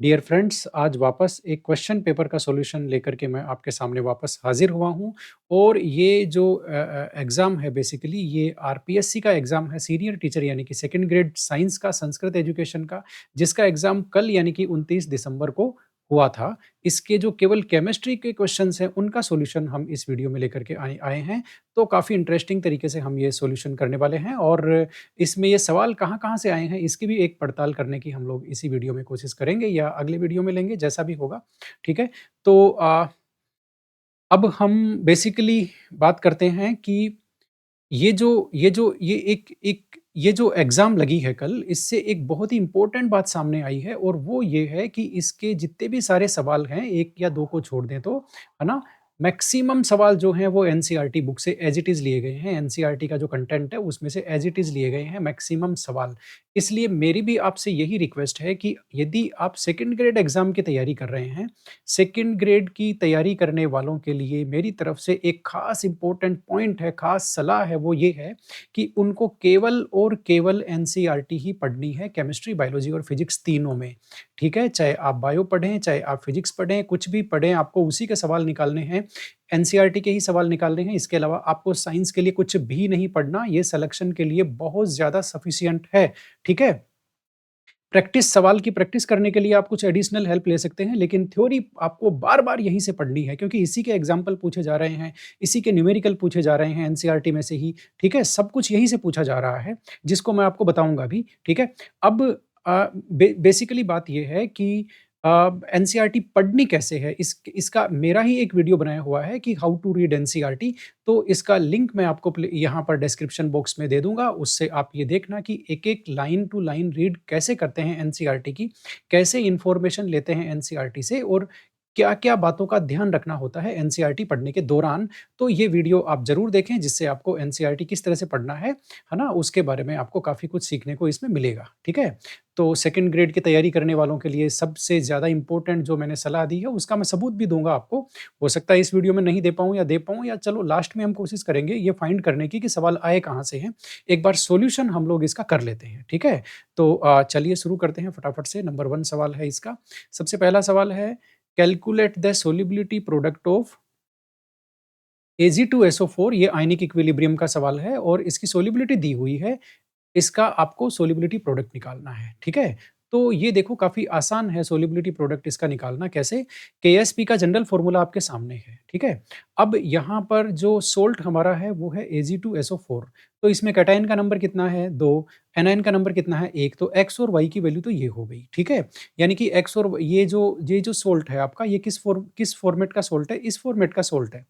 Dear friends, आज वापस एक क्वेश्चन पेपर का सॉल्यूशन लेकर के मैं आपके सामने वापस हाजिर हुआ हूँ और ये जो एग्ज़ाम है बेसिकली ये आरपीएससी का एग्ज़ाम है, सीनियर टीचर यानी कि सेकंड ग्रेड साइंस का, संस्कृत एजुकेशन का, जिसका एग्ज़ाम कल यानी कि 29 दिसंबर को हुआ था। इसके जो केवल केमिस्ट्री के क्वेश्चन्स हैं, उनका सॉल्यूशन हम इस वीडियो में लेकर के आए आए हैं। तो काफ़ी इंटरेस्टिंग तरीके से हम ये सॉल्यूशन करने वाले हैं और इसमें ये सवाल कहाँ-कहाँ से आए हैं, इसकी भी एक पड़ताल करने की हम लोग इसी वीडियो में कोशिश करेंगे या अगले वीडियो में लेंगे, जैसा भी होगा, ठीक है? तो अब हम बेसिकली बात करते हैं कि ये एक एक ये जो एग्ज़ाम लगी है कल, इससे एक बहुत ही इम्पोर्टेंट बात सामने आई है और वो ये है कि इसके जितने भी सारे सवाल हैं, 1 या 2 को छोड़ दें तो, है ना? मैक्सिमम सवाल जो हैं वो एनसीईआरटी बुक से एज़ इट इज़ लिए गए हैं। एनसीईआरटी का जो कंटेंट है उसमें से एज़ इट इज़ लिए गए हैं मैक्सिमम सवाल। इसलिए मेरी भी आपसे यही रिक्वेस्ट है कि यदि आप सेकंड ग्रेड एग्ज़ाम की तैयारी कर रहे हैं, सेकंड ग्रेड की तैयारी करने वालों के लिए मेरी तरफ से एक ख़ास इम्पोर्टेंट पॉइंट है, ख़ास सलाह है, वो ये है कि उनको केवल और केवल एनसीईआरटी ही पढ़नी है, केमिस्ट्री, बायोलॉजी और फिज़िक्स तीनों में, ठीक है? चाहे आप बायो पढ़ें, चाहे आप फिज़िक्स पढ़ें, कुछ भी पढ़ें, आपको उसी के सवाल निकालने हैं, एनसीईआरटी के ही सवाल निकालने हैं, इसके अलावा आपको साइंस के लिए कुछ भी नहीं पढ़ना, ये सिलेक्शन के लिए बहुत ज़्यादा सफिशिएंट है, ठीक है? प्रैक्टिस सवाल की प्रैक्टिस करने के लिए आप कुछ एडिशनल हेल्प ले सकते हैं, लेकिन थ्योरी आपको बार-बार यहीं से पढ़नी है क्योंकि इसी के एग्ज़ाम्पल पूछे जा रहे हैं, इसी के न्यूमेरिकल पूछे जा रहे हैं एनसीईआरटी में से ही, ठीक है? सब कुछ यहीं से पूछा जा रहा है, जिसको मैं आपको बताऊँगा भी, ठीक है? अब बेसिकली बात ये है कि एनसीईआरटी पढ़नी कैसे है? इसका मेरा ही एक वीडियो बनाया हुआ है कि हाउ टू रीड एनसीईआरटी, तो इसका लिंक मैं आपको यहाँ पर डिस्क्रिप्शन बॉक्स में दे दूँगा, उससे आप ये देखना कि एक-एक लाइन टू लाइन रीड कैसे करते हैं एनसीईआरटी की, कैसे इन्फॉर्मेशन लेते हैं एनसीईआरटी से और क्या-क्या बातों का ध्यान रखना होता है एनसीईआरटी पढ़ने के दौरान। तो ये वीडियो आप ज़रूर देखें जिससे आपको एनसीईआरटी किस तरह से पढ़ना है ना? उसके बारे में आपको काफ़ी कुछ सीखने को इसमें मिलेगा, ठीक है? तो सेकंड ग्रेड की तैयारी करने वालों के लिए सबसे ज़्यादा इम्पोर्टेंट जो मैंने सलाह दी है, उसका मैं सबूत भी दूँगा आपको। हो सकता है इस वीडियो में नहीं दे पाऊँ या दे पाऊँ या चलो लास्ट में हम कोशिश करेंगे ये फाइंड करने की कि सवाल आए कहाँ से हैं। एक बार सॉल्यूशन हम लोग इसका कर लेते हैं, ठीक है? तो चलिए शुरू करते हैं फटाफट से। नंबर 1 सवाल है इसका। सबसे पहला सवाल है calculate the solubility product of Ag2SO4 ये आयनिक इक्विलिब्रियम का सवाल है और इसकी सोल्युबिलिटी दी हुई है। इसका आपको सोल्युबिलिटी प्रोडक्ट निकालना है, ठीक है? तो ये देखो काफ़ी आसान है सोल्युबिलिटी प्रोडक्ट इसका निकालना कैसे? केएसपी का जनरल फ़ॉर्मूला आपके सामने है, ठीक है? अब यहाँ पर जो सोल्ट हमारा है वो है Ag2SO4 तो इसमें कैटायन का नंबर कितना है? 2 एनायन का नंबर कितना है? 1 तो एक्स और वाई की वैल्यू तो ये हो गई, ठीक है? यानी कि एक्स और ये जो सोल्ट है आपका ये किस फ़ॉर्मेट का सोल्ट है? इस फ़ॉर्मेट का सोल्ट है।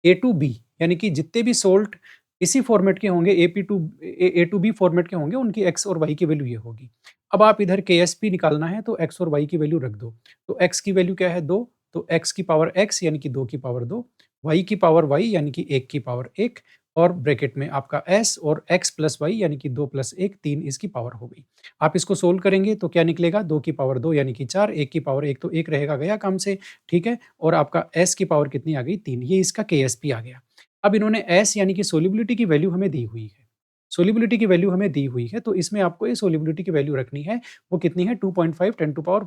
ए टू बी यानी कि जितने भी सोल्ट इसी फॉर्मेट के होंगे ए टू बी फॉर्मेट के होंगे उनकी एक्स और वाई की वैल्यू ये होगी। अब आप इधर केएसपी निकालना है तो एक्स और वाई की वैल्यू रख दो। तो एक्स की वैल्यू क्या है 2 तो एक्स की पावर एक्स यानी कि 2 की पावर 2, वाई की पावर वाई यानी कि 1 की पावर 1 और ब्रैकेट में आपका एस और एक्स प्लस वाई यानी कि 2 प्लस 1 3 इसकी पावर हो गई। आप इसको सोल्व करेंगे तो क्या निकलेगा 2 की पावर 2 यानी कि 4, 1 की पावर 1 तो 1 रहेगा गया काम से, ठीक है? और आपका एस की पावर कितनी आ गई 3 ये इसका केएसपी आ गया। अब इन्होंने एस यानी कि सोल्युबिलिटी की वैल्यू हमें दी हुई है। सोल्युबिलिटी की वैल्यू हमें दी हुई है, तो इसमें आपको ये सोल्युबिलिटी की वैल्यू रखनी है, वो कितनी है 2.5 10 टू पावर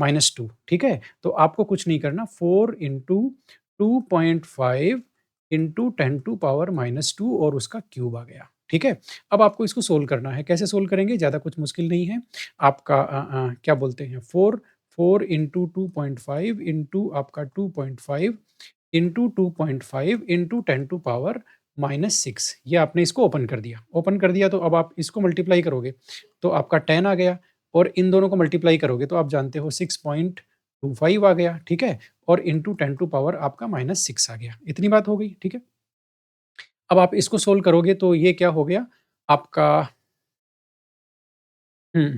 -2 ठीक है? तो आपको कुछ नहीं करना 4 इंटू 2.5 इंटू 10 टू पावर -2 और उसका क्यूब आ गया, ठीक है? अब आपको इसको सोल्व करना है, कैसे सोल्व करेंगे? ज़्यादा कुछ मुश्किल नहीं है। आपका क्या बोलते हैं 4 इंटू 2.5 इंटू आपका 2.5 इंटू 2.5 इंटू 10 टू पावर -6 ये आपने इसको ओपन कर दिया। ओपन कर दिया तो अब आप इसको मल्टीप्लाई करोगे, तो आपका 10 आ गया और इन दोनों को मल्टीप्लाई करोगे तो आप जानते हो 6.25 आ गया, ठीक है? और इंटू 10 टू पावर आपका -6 आ गया। इतनी बात हो गई, ठीक है? अब आप इसको सोल्व करोगे तो ये क्या हो गया आपका हुँ,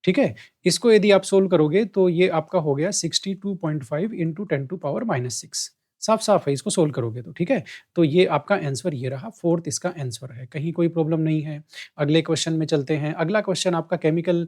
ठीक है? इसको यदि आप सोल्व करोगे तो ये आपका हो गया 62.5 इंटू 10 टू पावर -6 साफ-साफ है इसको सोल्व करोगे तो, ठीक है? तो ये आपका आंसर ये रहा, 4th इसका आंसर है, कहीं कोई प्रॉब्लम नहीं है। अगले क्वेश्चन में चलते हैं, अगला क्वेश्चन आपका केमिकल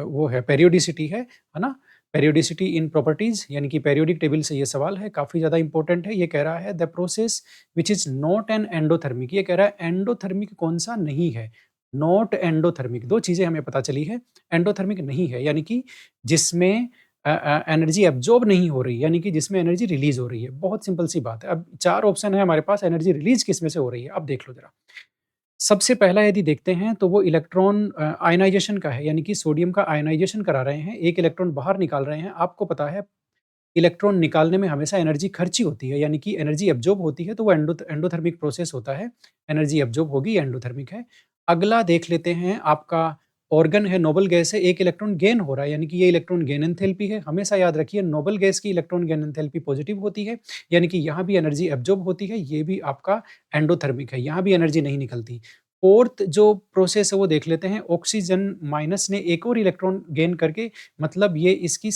वो है पेरियोडिसिटी है ना? पेरियोडिसिटी इन प्रॉपर्टीज़ यानी कि पीरियोडिक टेबल से ये सवाल है, काफ़ी ज़्यादा इंपॉर्टेंट है। ये कह रहा है the process which is not an endothermic ये कह रहा है एंडोथर्मिक कौन-सा नहीं है। Not endothermic. 2 चीज़ें हमें पता चली है, एंडोथर्मिक नहीं है, यानी कि जिसमें एनर्जी एब्ज़ॉर्ब नहीं हो रही, यानी कि जिसमें एनर्जी रिलीज़ हो रही है। बहुत सिंपल सी बात है। अब 4 ऑप्शन है हमारे पास, एनर्जी रिलीज़ किसमें से हो रही है? अब देख लो ज़रा। सबसे पहला यदि देखते हैं तो वो इलेक्ट्रॉन आयनाइज़ेशन का है, यानी कि सोडियम का आयनाइज़ेशन करा रहे हैं, 1 इलेक्ट्रॉन बाहर निकाल रहे हैं। आपको पता है इलेक्ट्रॉन निकालने में हमेशा एनर्जी खर्ची होती है, यानी कि एनर्जी एब्ज़ॉर्ब होती है, तो वो एंडोथर्मिक प्रोसेस होता है। एनर्जी एब्ज़ॉर्ब होगी, ये एंडोथर्मिक है। अगला देख लेते हैं, आपका ऑर्गन है, नोबल गैस है, 1 इलेक्ट्रॉन गेन हो रहा है, यानी कि ये इलेक्ट्रॉन गेन एंथैल्पी है। हमेशा याद रखिए नोबल गैस की इलेक्ट्रॉन गेन एंथैल्पी पॉजिटिव होती है, यानी कि यहाँ भी एनर्जी एब्ज़ॉर्ब होती है, ये भी आपका एंडोथर्मिक है, यहाँ भी एनर्जी नहीं निकलती। 4th जो प्रोसेस है वो देख लेते हैं, ऑक्सीजन माइनस ने एक और इलेक्ट्रॉन गेन करके, मतलब ये इसकी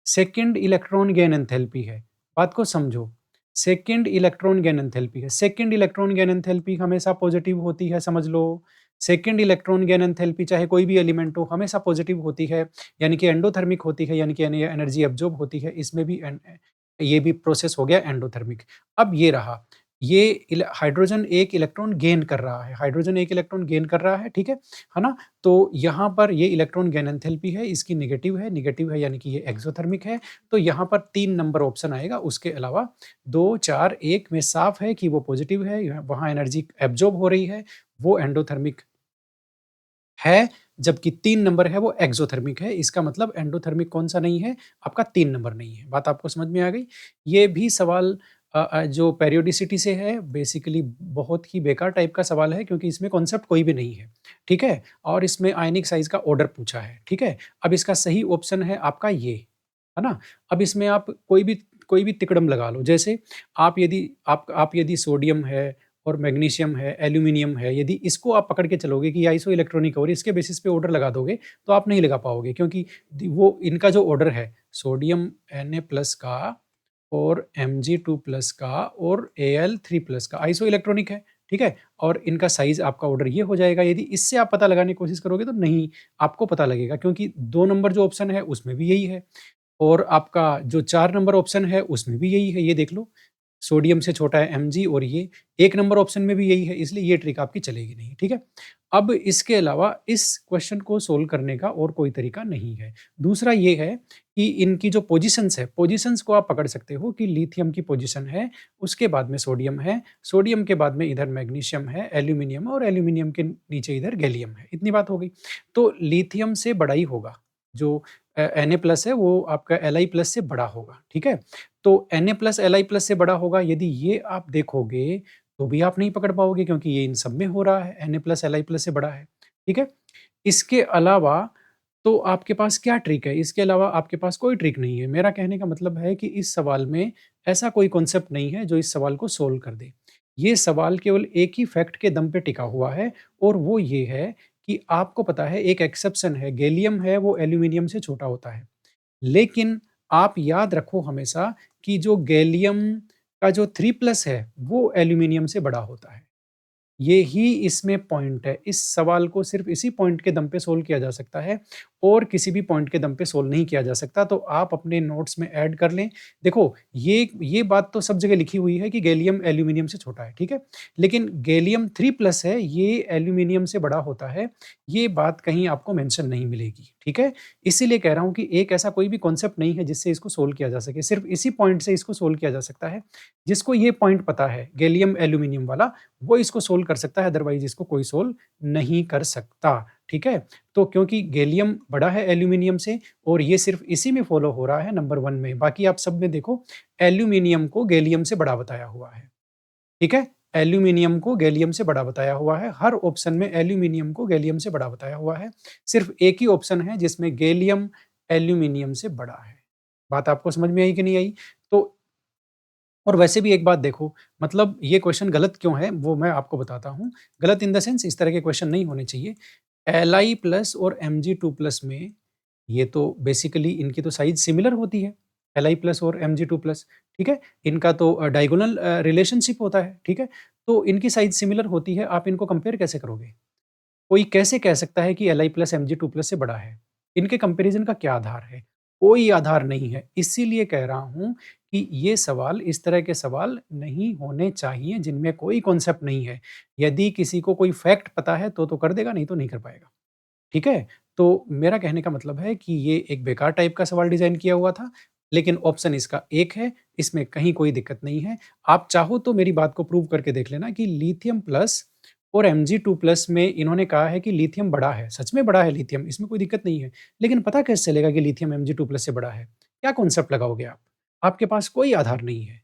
सेकंड इलेक्ट्रॉन गेन एंथैल्पी है। बात को समझो, सेकंड इलेक्ट्रॉन गेन एंथैल्पी है। सेकंड इलेक्ट्रॉन गेन एंथैल्पी हमेशा पॉजिटिव होती है, समझ लो। सेकंड इलेक्ट्रॉन गेन एंथैल्पी चाहे कोई भी एलिमेंट हो, हमेशा पॉजिटिव होती है, यानी कि एंडोथर्मिक होती है, यानी कि एनर्जी एब्ज़ॉर्ब होती है। इसमें भी ये भी प्रोसेस हो गया एंडोथर्मिक। अब ये रहा, ये हाइड्रोजन एक इलेक्ट्रॉन गेन कर रहा है, हाइड्रोजन एक इलेक्ट्रॉन गेन कर रहा है, ठीक है ना? तो यहाँ पर ये इलेक्ट्रॉन गेन एंथैल्पी है, इसकी नेगेटिव है यानी कि ये एक्सोथर्मिक है। तो यहाँ पर 3 नंबर ऑप्शन आएगा, उसके अलावा 2, 4, 1 में साफ है कि वो पॉजिटिव है, वहाँ एनर्जी एब्ज़ॉर्ब हो रही है, वो एंडोथर्मिक है, जबकि 3 नंबर है वो एक्सोथर्मिक है। इसका मतलब एंडोथर्मिक कौन-सा नहीं है? आपका 3 नंबर नहीं है। बात आपको समझ में आ गई? ये भी सवाल जो पेरियोडिसिटी से है, बेसिकली बहुत ही बेकार टाइप का सवाल है, क्योंकि इसमें कॉन्सेप्ट कोई भी नहीं है, ठीक है? और इसमें आयनिक साइज़ का ऑर्डर पूछा है, ठीक है? अब इसका सही ऑप्शन है आपका ये, है ना? अब इसमें आप कोई भी तिकड़म लगा लो, जैसे आप यदि सोडियम है और मैग्नीशियम है, एल्यूमीनियम है, यदि इसको आप पकड़ के चलोगे कि आइसो इलेक्ट्रॉनिक है और इसके बेसिस पे ऑर्डर लगा दोगे, तो आप नहीं लगा पाओगे, क्योंकि वो इनका जो ऑर्डर है, सोडियम Na+ का और Mg2+ का और Al3+ का आइसो इलेक्ट्रॉनिक है, ठीक है? और इनका साइज़ आपका ऑर्डर ये हो जाएगा। यदि इससे आप पता लगाने की कोशिश करोगे तो नहीं आपको पता लगेगा, क्योंकि 2 नंबर जो ऑप्शन है उसमें भी यही है। और आपका जो 4 नंबर ऑप्शन है उसमें भी यही है, ये देख लो। सोडियम से छोटा है Mg और ये 1 नंबर ऑप्शन में भी यही है, इसलिए ये ट्रिक आपकी चलेगी नहीं, ठीक है? अब इसके अलावा इस क्वेश्चन को सोल्व करने का और कोई तरीका नहीं है। दूसरा ये है कि इनकी जो पोज़ीशंस है, पोज़ीशंस को आप पकड़ सकते हो कि लिथियम की पोज़ीशन है, उसके बाद में सोडियम है, सोडियम के बाद में इधर मैग्नीशियम है, एल्यूमीनियम है और एल्यूमीनियम के नीचे इधर गैलियम है। इतनी बात हो गई। तो लिथियम से बड़ा ही होगा, जो Na+ है वो आपका Li+ से बड़ा होगा, ठीक है? तो Na+ Li+ से बड़ा होगा, यदि ये आप देखोगे, तो भी आप नहीं पकड़ पाओगे, क्योंकि ये इन सब में हो रहा है, Na+ Li+ से बड़ा है, ठीक है? इसके अलावा तो आपके पास क्या ट्रिक है? इसके अलावा आपके पास कोई ट्रिक नहीं है। मेरा कहने का मतलब है कि इस सवाल में ऐसा कोई कॉन्सेप्ट नहीं है जो इस सवाल को सोल्व कर दे। ये सवाल केवल एक ही फैक्ट के दम पे टिका हुआ है, और वो ये है कि आपको पता है एक एक्सेप्शन है, गैलियम है वो एल्यूमीनियम से छोटा होता है। लेकिन आप याद रखो हमेशा कि जो गैलियम का जो 3+ है, वो एल्यूमीनियम से बड़ा होता है। ये ही इसमें पॉइंट है। इस सवाल को सिर्फ़ इसी पॉइंट के दम पे सोल्व किया जा सकता है, और किसी भी पॉइंट के दम पे सोल्व नहीं किया जा सकता। तो आप अपने नोट्स में ऐड कर लें। देखो, ये बात तो सब जगह लिखी हुई है कि गैलियम एल्यूमीनियम से छोटा है, ठीक है? लेकिन गैलियम 3+ है, ये एल्यूमीनियम से बड़ा होता है, ये बात कहीं आपको मेंशन नहीं मिलेगी, ठीक है? इसीलिए कह रहा हूँ कि एक ऐसा कोई भी कॉन्सेप्ट नहीं है जिससे इसको सोल्व किया जा सके। सिर्फ़ इसी पॉइंट से इसको सोल्व किया जा सकता है। जिसको ये पॉइंट पता है, गैलियम एल्यूमीनियम वाला, वो इसको सोल्व कर सकता है, अदरवाइज़ इसको कोई सोल्व नहीं कर सकता, ठीक है? तो क्योंकि गैलियम बड़ा है एल्यूमीनियम से, और ये सिर्फ़ इसी में फ़ॉलो हो रहा है नंबर 1 में, बाकी आप सब में देखो एल्यूमीनियम को गैलियम से बड़ा बताया हुआ है, ठीक है? एल्यूमीनियम को गैलियम से बड़ा बताया हुआ है, हर ऑप्शन में एल्यूमीनियम को गैलियम से बड़ा बताया हुआ है, सिर्फ़ एक ही ऑप्शन है जिसमें गैलियम एल्यूमीनियम से बड़ा है। बात आपको समझ में आई कि नहीं आई? तो और वैसे भी एक बात देखो, मतलब ये क्वेश्चन गलत क्यों है, वो मैं आपको बताता हूँ। गलत इन द सेंस इस तरह के क्वेश्चन नहीं होने चाहिए। Li+ और Mg2+ में ये तो बेसिकली इनकी तो साइज़ सिमिलर होती है, Li+ और Mg2+, ठीक है? इनका तो डायगोनल रिलेशनशिप होता है, ठीक है? तो इनकी साइज़ सिमिलर होती है, आप इनको कंपेयर कैसे करोगे? कोई कैसे कह सकता है कि Li+ Mg2+ से बड़ा है? इनके कंपैरिज़न का क्या आधार है? कोई आधार नहीं है। इसीलिए कह रहा हूँ कि ये सवाल इस तरह के सवाल नहीं होने चाहिए जिनमें कोई कॉन्सेप्ट नहीं है। यदि किसी को कोई फैक्ट पता है तो कर देगा, नहीं तो नहीं कर पाएगा। ठीक है? तो मेरा कहने का मतलब है कि ये एक बेकार टाइप का सवाल डिज़ाइन किया हुआ था, लेकिन ऑप्शन इसका एक है, इसमें कहीं कोई दिक्कत नहीं है। आप चाहो तो मेरी बात को प्रूव करके देख लेना कि लिथियम प्लस और Mg2 प्लस में इन्होंने कहा है कि लिथियम बड़ा है, सच में बड़ा है लिथियम, इसमें कोई दिक्कत नहीं है। लेकिन पता कैसे चलेगा कि लिथियम Mg2 प्लस से बड़ा है? क्या कॉन्सेप्ट लगाओगे आप? आपके पास कोई आधार नहीं है।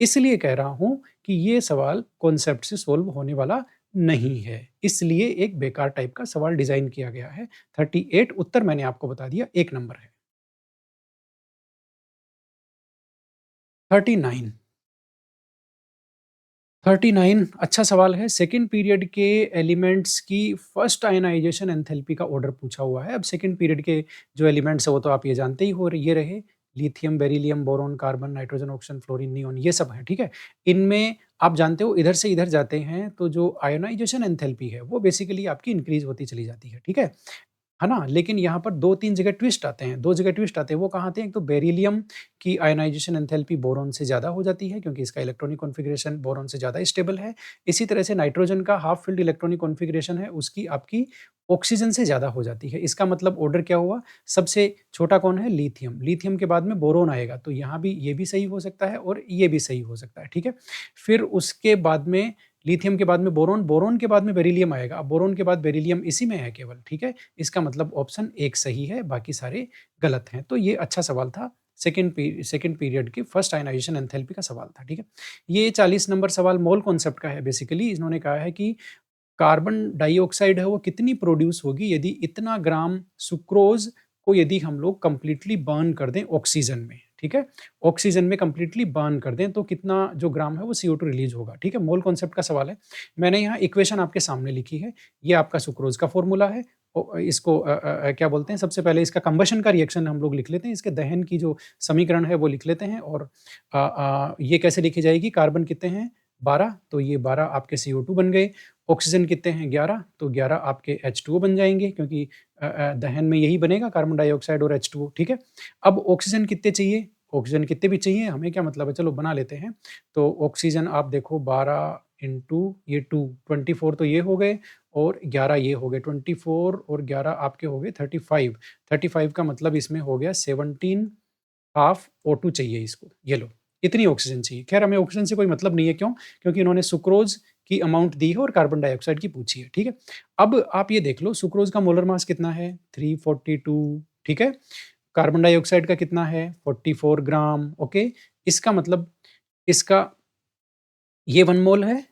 इसलिए कह रहा हूँ कि ये सवाल कॉन्सेप्ट से सॉल्व होने वाला नहीं है। इसलिए एक बेकार टाइप का सवाल डिज़ाइन किया गया है। 38 उत्तर मैंने आपको बता दिया, 1 नंबर है। 39 39 अच्छा सवाल है। सेकंड पीरियड के एलिमेंट्स की फर्स्ट आयनाइज़ेशन एंथैल्पी का ऑर्डर पूछा हुआ है। अब सेकंड पीरियड के जो एलिमेंट्स हैं वो तो आप ये जानते ही हो ये रहे lithium, beryllium, boron, carbon, nitrogen, oxygen, fluorine, neon ये सब हैं, ठीक है? इनमें आप जानते हो इधर से इधर जाते हैं तो जो आयनाइज़ेशन एंथैल्पी है वो बेसिकली आपकी इंक्रीज़ होती चली जाती ठीक है ना? लेकिन यहाँ पर 2-3 जगह ट्विस्ट आते हैं, 2 जगह ट्विस्ट आते हैं, वो कहाँ आते हैं? एक तो बेरिलियम की आयनाइज़ेशन एंथैल्पी बोरॉन से ज़्यादा हो जाती है क्योंकि इसका इलेक्ट्रॉनिक कॉन्फ़िगरेशन बोरॉन से ज़्यादा स्टेबल है। इसी तरह से नाइट्रोजन का हाफ फ़िल्ड इलेक्ट्रॉनिक कॉन्फ़िगरेशन है, उसकी आपकी ऑक्सीजन से ज़्यादा हो जाती है। इसका मतलब ऑर्डर क्या हुआ? सबसे छोटा कौन है? लिथियम। लिथियम के बाद में बोरॉन आएगा, तो यहाँ भी ये भी सही हो सकता है और ये भी सही हो सकता है, ठीक है? फिर उसके बाद में लिथियम के बाद में बोरॉन, बोरॉन के बाद में बेरिलियम आएगा। अब बोरॉन के बाद बेरिलियम इसी में है केवल, ठीक है? इसका मतलब ऑप्शन 1 सही है, बाकी सारे गलत हैं। तो ये अच्छा सवाल था। सेकंड पीरियड के फर्स्ट आयनाइज़ेशन एंथैल्पी का सवाल था, ठीक है? ये 40 नंबर सवाल मोल कॉन्सेप्ट का है बेसिकली। इन्होंने कहा है कि कार्बन डाइऑक्साइड है वो कितनी प्रोड्यूस होगी यदि इतना ग्राम सुक्रोज़ को यदि हम लोग कंप्लीटली बर्न कर दें ऑक्सीजन में, ठीक है? ऑक्सीजन में कंप्लीटली बर्न कर दें तो कितना जो ग्राम है वो CO2 रिलीज़ होगा, ठीक है? मोल कॉन्सेप्ट का सवाल है। मैंने यहाँ इक्वेशन आपके सामने लिखी है। ये आपका सुक्रोज़ का फ़ॉर्मूला है। इसको क्या बोलते हैं सबसे पहले इसका कंबशन का रिएक्शन हम लोग लिख लेते हैं। इसके दहन की जो समीकरण है वो लिख लेते हैं और ये कैसे लिखी जाएगी? कार्बन कितने हैं? 12 तो ये 12 आपके CO2 बन गए। ऑक्सीजन कितने हैं 11 तो 11 आपके H2O बन जाएँगे क्योंकि दहन में यही बनेगा कार्बन डाइऑक्साइड और H2O ठीक है। अब ऑक्सीजन कितने चाहिए? ऑक्सीजन कितने भी चाहिए हमें क्या मतलब है चलो बना लेते हैं। तो ऑक्सीजन आप देखो 12 इंटू ये 2 24 तो ये हो गए और 11 ये हो गए 24 और 11 आपके हो गए 35 35 का मतलब इसमें हो गया 17 हाफ O2 चाहिए इसको, ये लो, इतनी ऑक्सीजन चाहिए। ख़ैर हमें ऑक्सीजन से कोई मतलब नहीं है, क्यों? क्योंकि इन्होंने सुक्रोज़ की अमाउंट दी है और कार्बन डाइऑक्साइड की पूछी है, ठीक है? अब आप ये देख लो सुक्रोज़ का मोलर मास कितना है? 342 ठीक है? कार्बन डाइऑक्साइड का कितना है? 44 ग्राम, ओके? इसका मतलब इसका ये 1 मोल है,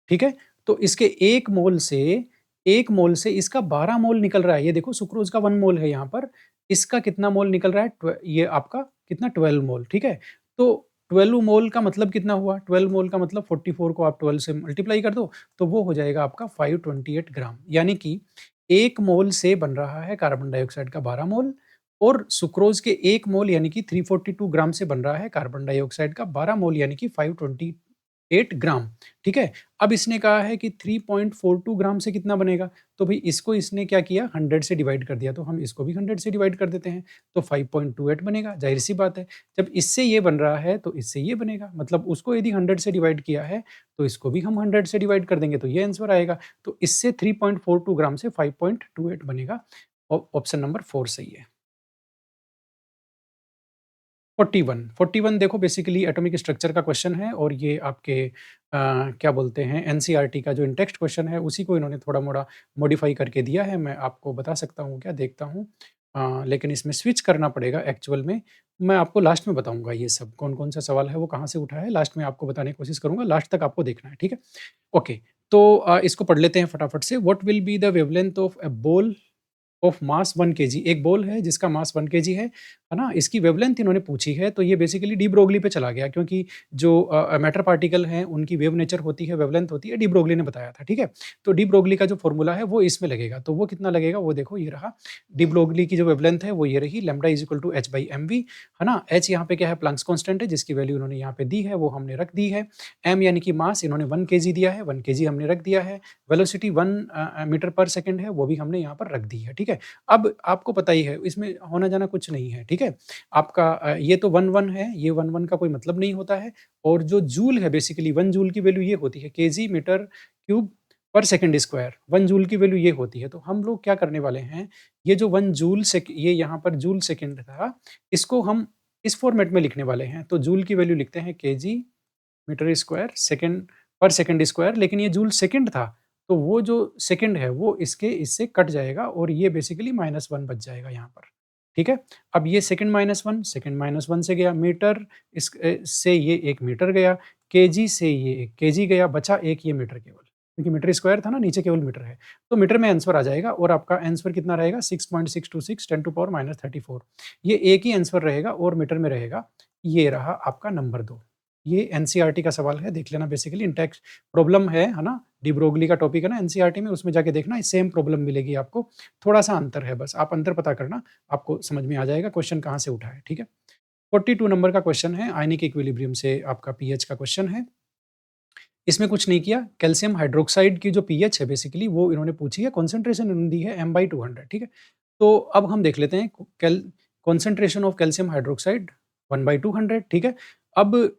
ठीक है? तो इसके 1 मोल से इसका 12 मोल निकल रहा है। ये देखो सुक्रोज़ का 1 मोल है यहाँ पर, इसका कितना मोल निकल रहा है? ये आपका कितना 12 मोल, ठीक है? तो 12 मोल का मतलब कितना हुआ? 12 मोल का मतलब 44 को आप 12 से मल्टीप्लाई कर दो, तो वो हो जाएगा आपका 528 ग्राम। यानी कि 1 मोल से बन रहा है कार्बन डाइऑक्साइड का 12 मोल और सुक्रोज़ के 1 मोल यानी कि 342 ग्राम से बन रहा है कार्बन डाइऑक्साइड का 12 मोल यानी कि 528 ग्राम। ठीक है? अब इसने कहा है कि 3.42 ग्राम से कितना बनेगा? तो भई इसको इसने क्या किया 100 से डिवाइड कर दिया, तो हम इसको भी 100 से डिवाइड कर देते हैं, तो 5.28 बनेगा, ज़ाहिर-सी बात है। जब इससे ये बन रहा है, तो इससे ये बनेगा, मतलब उसको यदि 100 से डिवाइड किया है, तो इसको भी हम 100 से डिवाइड कर देंगे, तो ये आंसर आएगा। तो इससे 3.42 ग्राम से 5.28 बनेगा। ऑप्शन नंबर 4 सही है। 41 41 देखो बेसिकली एटॉमिक स्ट्रक्चर का क्वेश्चन है और ये आपके क्या बोलते हैं एनसीईआरटी का जो इन टेक्स्ट क्वेश्चन है उसी को इन्होंने थोड़ा-मोड़ा मॉडिफाई करके दिया है। मैं आपको बता सकता हूँ क्या? देखता हूँ। लेकिन इसमें स्विच करना पड़ेगा एक्चुअल में। मैं आपको लास्ट में बताऊँगा ये सब कौन-कौन सा सवाल है वो कहाँ से उठा है, लास्ट में आपको बताने की कोशिश करूँगा, लास्ट तक आपको देखना है, ठीक है? ओके, तो इसको पढ़ लेते हैं फटाफट से। What will be the wavelength of a ball of mass 1 KG एक बॉल है जिसका मास 1 केजी है ना? इसकी वेवलेंथ इन्होंने पूछी है, तो ये बेसिकली डी ब्रोगली पे चला गया क्योंकि जो मैटर पार्टिकल हैं, उनकी वेव नेचर होती है, वेवलेंथ होती है, डी ब्रोगली ने बताया था, ठीक है? तो डी ब्रोगली का जो फ़ॉर्मूला है, वो इसमें लगेगा, तो वो कितना लगेगा, वो देखो ये रहा। डी ब्रोगली की जो वेवलेंथ है, वो ये रही lambda is equal to h/mv है ना? h यहाँ पे क्या है, प्लैंक्स कांस्टेंट है, जिसकी वैल्यू उन्होंने यहाँ पे दी है, वो हमने रख दी है। m यानी कि मास इन्होंने 1 केजी दिया है, 1 केजी हमने रख दिया है। वेलोसिटी 1 मीटर पर सेकंड है, वो भी हमने यहाँ पर रख दी है, ठीक है? ठीक है? अब आपको पता ही है इसमें होना-जाना कुछ नहीं है, ठीक है? आपका ये तो 1-1 है, ये 1-1 का कोई मतलब नहीं होता है और जो जूल है बेसिकली 1 जूल की वैल्यू ये होती है केजी मीटर क्यूब पर सेकंड स्क्वायर, 1 जूल की वैल्यू ये होती है। तो हम लोग क्या करने वाले हैं, ये जो 1 जूल सेक ये यहाँ पर जूल सेकंड था, इसको हम इस फॉर्मेट में लिखने वाले हैं। तो जूल की वैल्यू लिखते हैं केजी मीटर स्क्वायर सेकंड पर सेकंड स्क्वायर, लेकिन ये जूल सेकंड था, तो वो जो सेकंड है वो इसके इससे कट जाएगा और ये बेसिकली -1 बच जाएगा यहाँ पर, ठीक है? अब ये सेकंड माइनस 1 से गया, मीटर से ये 1 मीटर गया, केजी से ये 1 केजी गया, बचा 1 ये मीटर केवल, क्योंकि मीटर स्क्वायर था ना, नीचे केवल मीटर है। तो मीटर में आंसर आ जाएगा और आपका आंसर कितना रहेगा 6.626 10 टू पावर -34। ये एक ही आंसर रहेगा और मीटर में रहेगा, ये रहा आपका नंबर 2। ये एनसीईआरटी का सवाल है, देख लेना बेसिकली इंटेक्स प्रॉब्लम है ना? डी ब्रोगली का टॉपिक है ना एनसीईआरटी में, उसमें जाके देखना सेम प्रॉब्लम मिलेगी आपको, थोड़ा-सा अंतर है बस, आप अंतर पता करना, आपको समझ में आ जाएगा क्वेश्चन कहाँ से उठा है, ठीक है? 42 नंबर का क्वेश्चन है, आयनिक इक्विलिब्रियम से आपका पीएच का क्वेश्चन है। इसमें कुछ नहीं किया, कैल्शियम हाइड्रॉक्साइड की जो पीएच है बेसिकली वो इन्होंने पूछी है, कंसंट्रेशन इन्होंने दी है m/200, ठीक है? तो अब हम देख लेते हैं कंसंट्रेशन ऑफ कैल्शियम हाइड्रॉक्साइड 1/200, ठीक है? अब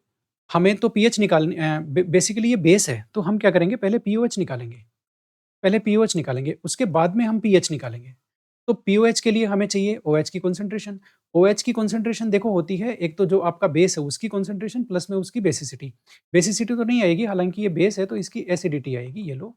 हमें तो पीएच निकालनी बेसिकली ये बेस है, तो हम क्या करेंगे पहले पीओएच निकालेंगे। पहले पीओएच निकालेंगे, उसके बाद में हम पीएच निकालेंगे। तो पीओएच के लिए हमें चाहिए ओएच की कंसंट्रेशन। ओएच की कंसंट्रेशन देखो होती है, एक तो जो आपका बेस है उसकी कंसंट्रेशन प्लस में उसकी बेसिसिटी। बेसिसिटी तो नहीं आएगी, हालाँकि ये बेस है तो इसकी एसिडिटी आएगी, ये लो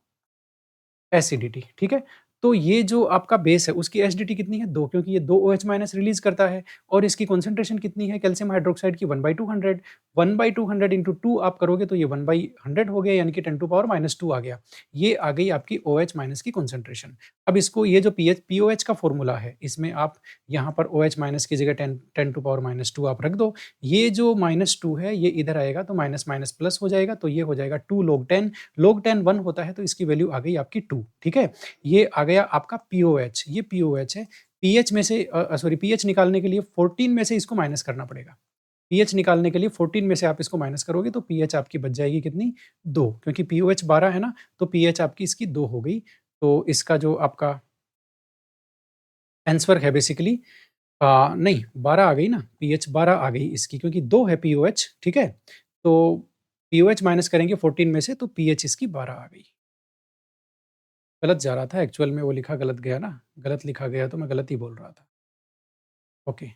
एसिडिटी, ठीक है? तो ये जो आपका बेस है उसकी एसिडिटी कितनी है 2, क्योंकि ये 2 OH माइनस रिलीज़ करता है और इसकी कंसंट्रेशन कितनी है कैल्शियम हाइड्रॉक्साइड की 1/200, 1/200 इंटू 2 आप करोगे तो ये 1/100 हो गया, यानी कि 10 टू पावर -2 आ गया। ये आ गई आपकी OH माइनस की कंसंट्रेशन। अब इसको ये जो पीओएच का फ़ॉर्मूला है, इसमें आप यहाँ पर OH माइनस की जगह 10 टू पावर -2 आप रख दो। ये जो -2 है ये इधर आएगा तो माइनस माइनस प्लस हो जाएगा, तो ये हो जाएगा 2 log 10, log 10 1 होता है तो इसकी वैल्यू आ गई आपकी 2, ठीक है? ये आ गया आपका पीओएच, ये पीओएच है। पीएच में से सॉरी पीएच निकालने के लिए 14 में से इसको माइनस करना पड़ेगा। पीएच निकालने के लिए 14 में से आप इसको माइनस करोगे तो पीएच आपकी बच जाएगी कितनी 2, क्योंकि पीओएच 12 है ना, तो पीएच आपकी इसकी 2 हो गई। तो इसका जो आपका आंसर है बेसिकली नहीं 12 आ गई ना, पीएच 12 आ गई इसकी, क्योंकि 2 है पीओएच, ठीक है? तो पीओएच माइनस करेंगे 14 में से तो पीएच इसकी 12 आ गई। गलत जा रहा था एक्चुअल में, वो लिखा गलत गया ना, गलत लिखा गया तो मैं गलत ही बोल रहा था। ओके,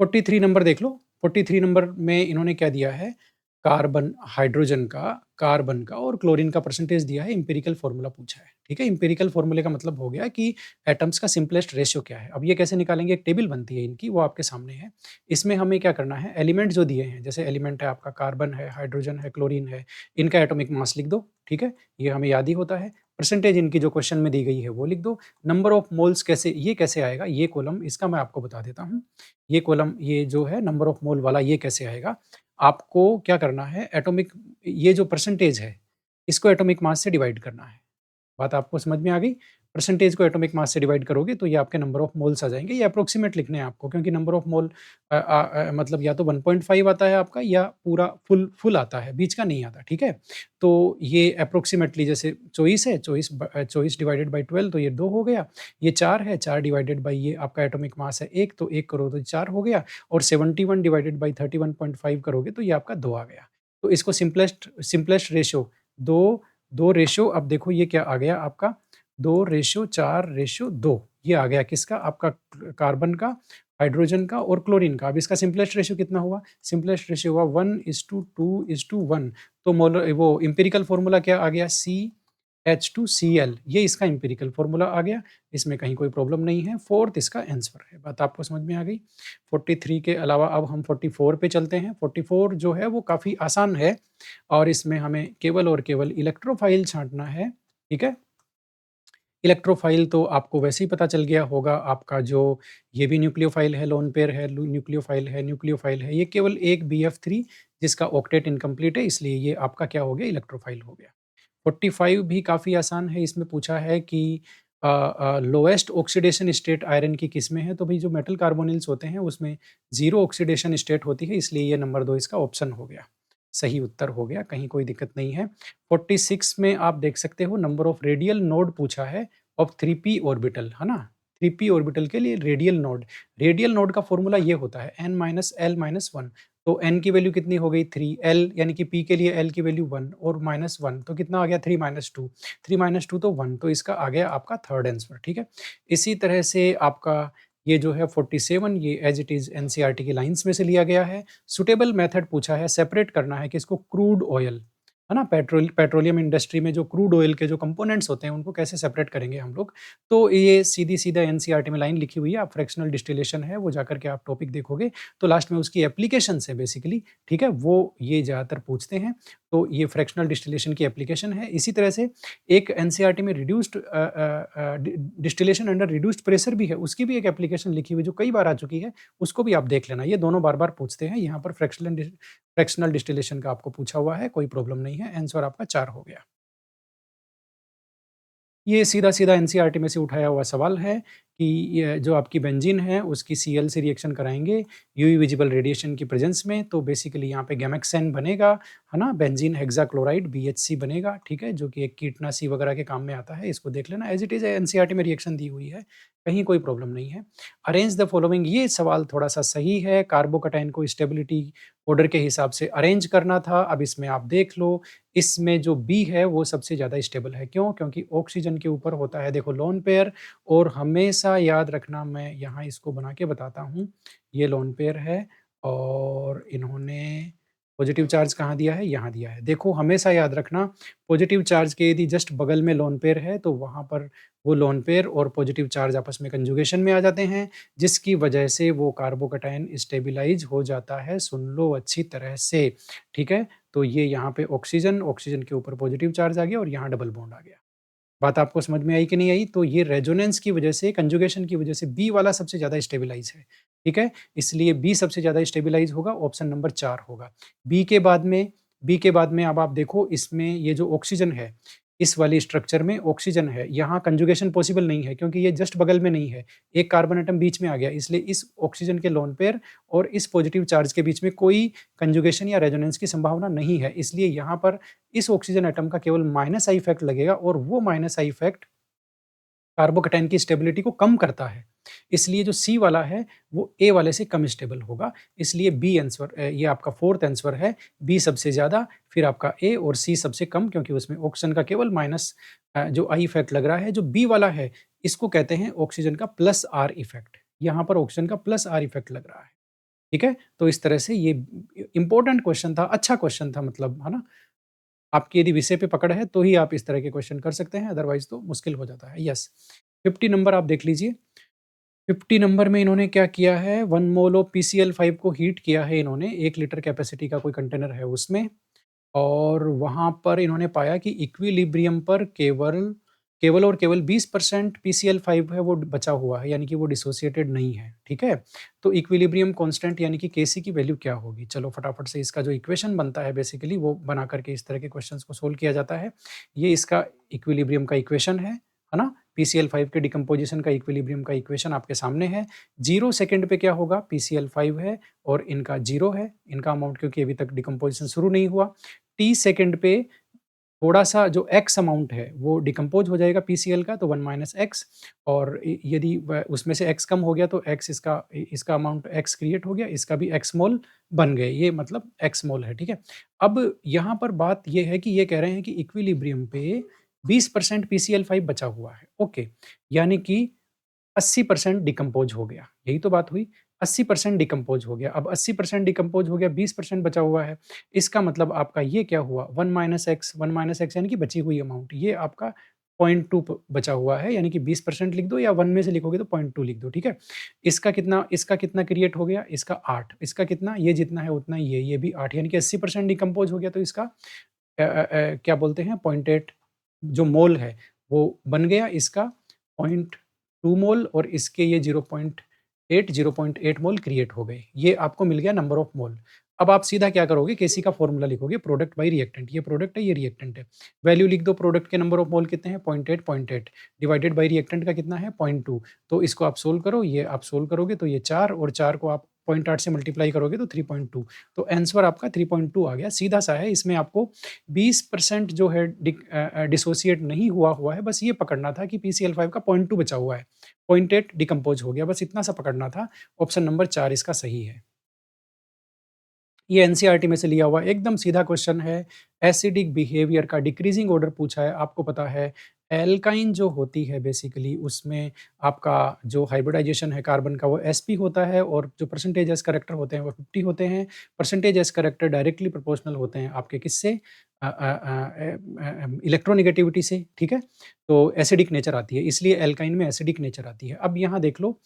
43 नंबर देख लो, 43 नंबर में इन्होंने क्या दिया है, कार्बन का और क्लोरीन का परसेंटेज दिया है, एम्पिरिकल फ़ॉर्मूला पूछा है, ठीक है? एम्पिरिकल फ़ॉर्मूले का मतलब हो गया कि एटम्स का सिम्पलेस्ट रेशियो क्या है। अब ये कैसे निकालेंगे, एक टेबल बनती है इनकी, वो आपके सामने है। इसमें हमें क्या करना है, एलिमेंट जो दिए हैं, जैसे एलिमेंट है आपका कार्बन है, हाइड्रोजन है, क्लोरीन है, इनका एटॉमिक मास लिख दो, ठीक है? ये हमें याद ही होता है। परसेंटेज इनकी जो क्वेश्चन में दी गई है वो लिख दो। नंबर ऑफ मोल्स कैसे आएगा, ये कॉलम इसका मैं आपको बता देता हूँ। ये कॉलम ये जो है नंबर ऑफ मोल वाला ये कैसे आएगा, आपको क्या करना है, एटॉमिक ये जो परसेंटेज है, इसको एटॉमिक मास से डिवाइड करना है। बात आपको समझ में आ गई? परसेंटेज को एटॉमिक मास से डिवाइड करोगे तो ये आपके नंबर ऑफ मोल्स आ जाएँगे। ये अप्रॉक्सिमेट लिखने हैं आपको, क्योंकि नंबर ऑफ मोल मतलब या तो 1.5 आता है आपका या पूरा फुल आता है, बीच का नहीं आता, ठीक है? तो ये अप्रॉक्सिमेटली जैसे 24 है, 24 डिवाइडेड बाय 12 तो ये 2 हो गया। ये 4 है, 4 डिवाइडेड बाय ये आपका एटॉमिक मास है 1, तो 1 करो तो 4 हो गया और 71 डिवाइडेड बाय 31.5 करोगे तो ये आपका 2 आ गया। तो इसको सिम्पलेस्ट रेशियो 2 2 रेशियो, अब देखो ये क्या आ गया आपका 2:4:2, ये आ गया किसका, आपका कार्बन का, हाइड्रोजन का और क्लोरीन का। अब इसका सिम्पलेस्ट रेशियो कितना हुआ? सिम्पलेस्ट रेशियो हुआ 1:2:1। तो मोलर वो एम्पिरिकल फ़ॉर्मूला क्या आ गया, CH2Cl, ये इसका एम्पिरिकल फ़ॉर्मूला आ गया। इसमें कहीं कोई प्रॉब्लम नहीं है। 4th इसका आंसर है। बात आपको समझ में आ गई? 43 के अलावा अब हम 44 पे चलते हैं। 44 जो है वो काफ़ी आसान है और इसमें हमें केवल और केवल इलेक्ट्रोफाइल छाँटना है, ठीक है? इलेक्ट्रोफाइल तो आपको वैसे ही पता चल गया होगा, आपका जो ये भी न्यूक्लियोफाइल है, लोन पेयर है, न्यूक्लियोफाइल है, ये केवल एक BF3 जिसका ऑक्टेट इनकम्प्लीट है, इसलिए ये आपका क्या हो गया, इलेक्ट्रोफाइल हो गया। 45 भी काफ़ी आसान है, इसमें पूछा है कि लोएस्ट ऑक्सीडेशन स्टेट आयरन की किसमें है, तो भई जो मेटल कार्बोनिल्स होते हैं उसमें 0 ऑक्सीडेशन स्टेट होती है, इसलिए ये नंबर 2 इसका ऑप्शन हो गया। सही उत्तर हो गया, कहीं कोई दिक्कत नहीं है। 46 में आप देख सकते हो नंबर ऑफ रेडियल नोड पूछा है ऑफ 3p ऑर्बिटल, है ना? 3p ऑर्बिटल के लिए रेडियल नोड का फॉर्मूला ये होता है n minus L minus one. तो n की वैल्यू कितनी हो गई 3, l यानी कि p के लिए l की वैल्यू 1 और माइनस 1 तो कितना आ गया 3 माइनस 2, 3 माइनस 2 तो 1, तो इसका आ गया आपका थर्ड आंसर, ठीक है। इसी तरह से आपका ये जो है 47 ये एज इट इज एनसीईआरटी की लाइंस में से लिया गया है। सुटेबल मेथड पूछा है, सेपरेट करना है कि इसको क्रूड ऑयल, है ना, पेट्रोलियम इंडस्ट्री में जो क्रूड ऑयल के जो कंपोनेंट्स होते हैं उनको कैसे सेपरेट करेंगे हम लोग। तो ये सीधा एनसीईआरटी में लाइन लिखी हुई है, आप फ्रैक्शनल डिस्टिलेशन है वो जाकर के आप टॉपिक देखोगे तो लास्ट में उसकी एप्लीकेशन है बेसिकली, ठीक है, वो ये ज़्यादातर पूछते हैं। तो ये फ्रैक्शनल डिस्टिलेशन की एप्लीकेशन है। इसी तरह से एक एनसीईआरटी में reduced distillation under reduced pressure भी है, उसकी भी एक एप्लीकेशन लिखी हुई जो कई बार आ चुकी है, उसको भी आप देख लेना। ये दोनों बार-बार पूछते हैं, यहाँ पर फ्रैक्शनल डिस्टिलेशन का आपको पूछा हुआ है, कोई प्रॉब्लम नहीं है, आंसर आपका 4 हो गया। ये सीधा-सीधा एनसीईआरटी में से उठाया हुआ सवाल है कि ये जो आपकी बेंजीन है, उसकी सीएल से रिएक्शन कराएँगे यूवी विजिबल रेडिएशन की प्रेज़ेंस में, तो बेसिकली यहाँ पे गैमेक्सेन बनेगा, है ना? बेंजीन हेक्साक्लोराइड बीएचसी बनेगा, ठीक है? जो कि एक कीटनाशी वगैरह के काम में आता है, इसको देख लेना। एज़ इट इज़ एनसीईआरटी में रिएक्शन दी हुई है, कहीं कोई प्रॉब्लम नहीं है। अरेंज द फॉलोइंग ये सवाल थोड़ा-सा सही है, कार्बोकैटायन को स्टेबिलिटी ऑर्डर के हिसाब से अरेंज करना था। अब इसमें आप देख लो, इसमें जो बी है वो सबसे ज़्यादा स्टेबल है। क्यों? क्योंकि ऑक्सीजन के ऊपर होता है देखो लोन पेयर, और हमेशा याद रखना, मैं यहाँ इसको बना के बताता हूँ। ये लोन पेयर है और इन्होंने पॉजिटिव चार्ज कहाँ दिया है? यहाँ दिया है। देखो हमेशा याद रखना, पॉजिटिव चार्ज के यदि जस्ट बगल में लोन पेयर है तो वहाँ पर वो लोन पेयर और पॉजिटिव चार्ज आपस में कंजुगेशन में आ जाते हैं, जिसकी वजह से वो कार्बोकैटायन स्टेबिलाइज़ हो जाता है। सुन लो अच्छी तरह से, ठीक है? तो ये यहाँ पे ऑक्सीजन के ऊपर पॉजिटिव चार्ज आ गया और यहाँ डबल बॉन्ड आ गया। बात आपको समझ में आई कि नहीं आई? तो ये रेजोनेंस की वजह से, कंजुगेशन की वजह से बी वाला सबसे ज़्यादा स्टेबिलाइज़ है, ठीक है? इसलिए बी सबसे ज़्यादा स्टेबिलाइज़ होगा, ऑप्शन नंबर 4 होगा। बी के बाद में बी के बाद में अब आप देखो, इसमें ये जो ऑक्सीजन है, इस वाली स्ट्रक्चर में ऑक्सीजन है, यहाँ कंजुगेशन पॉसिबल नहीं है क्योंकि ये जस्ट बगल में नहीं है, एक कार्बन एटम बीच में आ गया, इसलिए इस ऑक्सीजन के लोन पेयर और इस पॉजिटिव चार्ज के बीच में कोई कंजुगेशन या रेजोनेंस की संभावना नहीं है। इसलिए यहाँ पर इस ऑक्सीजन एटम का केवल माइनस आई इफेक्ट लगेगा और वो माइनस आई इफेक्ट कार्बोकैटायन की स्टेबिलिटी को कम करता है। इसलिए जो सी वाला है वो ए वाले से कम स्टेबल होगा। इसलिए बी आंसर, ये आपका फोर्थ आंसर है। बी सबसे ज़्यादा, फिर आपका ए और सी सबसे कम, क्योंकि उसमें ऑक्सीजन का केवल माइनस जो आई इफेक्ट लग रहा है। जो बी वाला है इसको कहते हैं ऑक्सीजन का प्लस आर इफेक्ट। यहाँ पर ऑक्सीजन का प्लस आर इफेक्ट लग रहा है। ठीक है? तो इस तरह से ये इम्पोर्टेंट क्वेश्चन था, अच्छा क्वेश्चन था, मतलब है ना? आपकी यदि विषय पे पकड़ है तो ही आप इस तरह के क्वेश्चन कर सकते हैं, अदरवाइज़ तो मुश्किल हो जाता है। यस, 50 नंबर आप देख लीजिए। 50 नंबर में इन्होंने क्या किया है, 1 मोल ऑफ पीसीएल5 को हीट किया है इन्होंने, 1 लीटर कैपेसिटी का कोई कंटेनर है उसमें, और वहाँ पर इन्होंने पाया कि इक्विलिब्रियम पर केवल केवल और केवल 20% पीसीएल5 है वो बचा हुआ है, यानी कि वो डिसोसिएटेड नहीं है, ठीक है? तो इक्विलिब्रियम कांस्टेंट यानी कि केसी की वैल्यू क्या होगी? चलो फटाफट से इसका जो इक्वेशन बनता है बेसिकली वो बना करके इस तरह के क्वेश्चंस को सोल्व किया जाता है। ये इसका इक्विलिब्रियम का इक्वेशन है ना? पीसीएल5 के डिकम्पोज़िशन का इक्विलिब्रियम का इक्वेशन आपके सामने है। 0 सेकंड पे क्या होगा? पीसीएल5 है और इनका 0 है, इनका अमाउंट क्योंकि अभी तक डिकम्पोज़िशन शुरू नहीं हुआ। टी सेकंड पे थोड़ा-सा जो एक्स अमाउंट है वो डिकम्पोज़ हो जाएगा पीसीएल का, तो 1 माइनस एक्स, और यदि व उसमें से एक्स कम हो गया तो एक्स इसका अमाउंट एक्स क्रिएट हो गया, इसका भी एक्स मोल बन गए, ये मतलब एक्स मोल है, ठीक है? अब यहाँ पर बात ये है कि ये कह रहे हैं कि इक्विलिब्रियम पे 20% पीसीएल5 बचा हुआ है, ओके। यानी कि 80% डिकम्पोज़ हो गया, यही तो बात हुई। 80% डिकम्पोज़ हो गया, अब 80% डिकम्पोज़ हो गया, 20% बचा हुआ है। इसका मतलब आपका ये क्या हुआ, 1 माइनस एक्स यानी कि बची हुई अमाउंट, ये आपका 0.2 बचा हुआ है, यानी कि 20% लिख दो या 1 में से लिखोगे तो 0.2 लिख दो, ठीक है? इसका कितना क्रिएट हो गया? इसका 8, इसका कितना? ये जितना है उतना ही ये भी 8, यानी कि 80% डिकम्पोज़ हो गया, तो इसका क्या बोलते हैं, 0.8 जो मोल है वो बन गया, इसका 0.2 मोल, और इसके ये 0.8 मोल क्रिएट हो गए। ये आपको मिल गया नंबर ऑफ मोल। अब आप सीधा क्या करोगे, केसी का फॉर्मूला लिखोगे, प्रोडक्ट बाय रिएक्टेंट, ये प्रोडक्ट है, ये रिएक्टेंट है। वैल्यू लिख दो, प्रोडक्ट के नंबर ऑफ मोल कितने हैं, 0.8 डिवाइडेड बाय रिएक्टेंट का कितना है, 0.2। तो इसको आप सोल्व करो, ये आप सोल्व करोगे तो ये 4 और 4 को आप 0.8 से मल्टीप्लाई करोगे तो 3.2, तो आंसर आपका 3.2 आ गया। सीधा-सा है, इसमें आपको 20% जो है डिसोसिएट नहीं हुआ है, बस ये पकड़ना था कि पीसीएल5 का 0.2 बचा हुआ है, 0.8 डिकम्पोज़ हो गया, बस इतना सा पकड़ना था। ऑप्शन नंबर 4 इसका सही है। ये एनसीईआरटी में से लिया हुआ एकदम सीधा क्वेश्चन है। एसिडिक बिहेवियर का डिक्रीजिंग ऑर्डर पूछा है। आपको पता है एल्काइन जो होती है बेसिकली उसमें आपका जो हाइब्रिडाइजेशन है कार्बन का वो sp होता है और जो परसेंटेज एस करैक्टर होते हैं वो 50 होते हैं। Percentage S character directly proportional होते हैं आपके किससे? इलेक्ट्रोनेगेटिविटी से, ठीक है? तो एसिडिक नेचर आती है, इसलिए एल्काइन में एसिडिक नेचर आती है। अब यहाँ देख लो,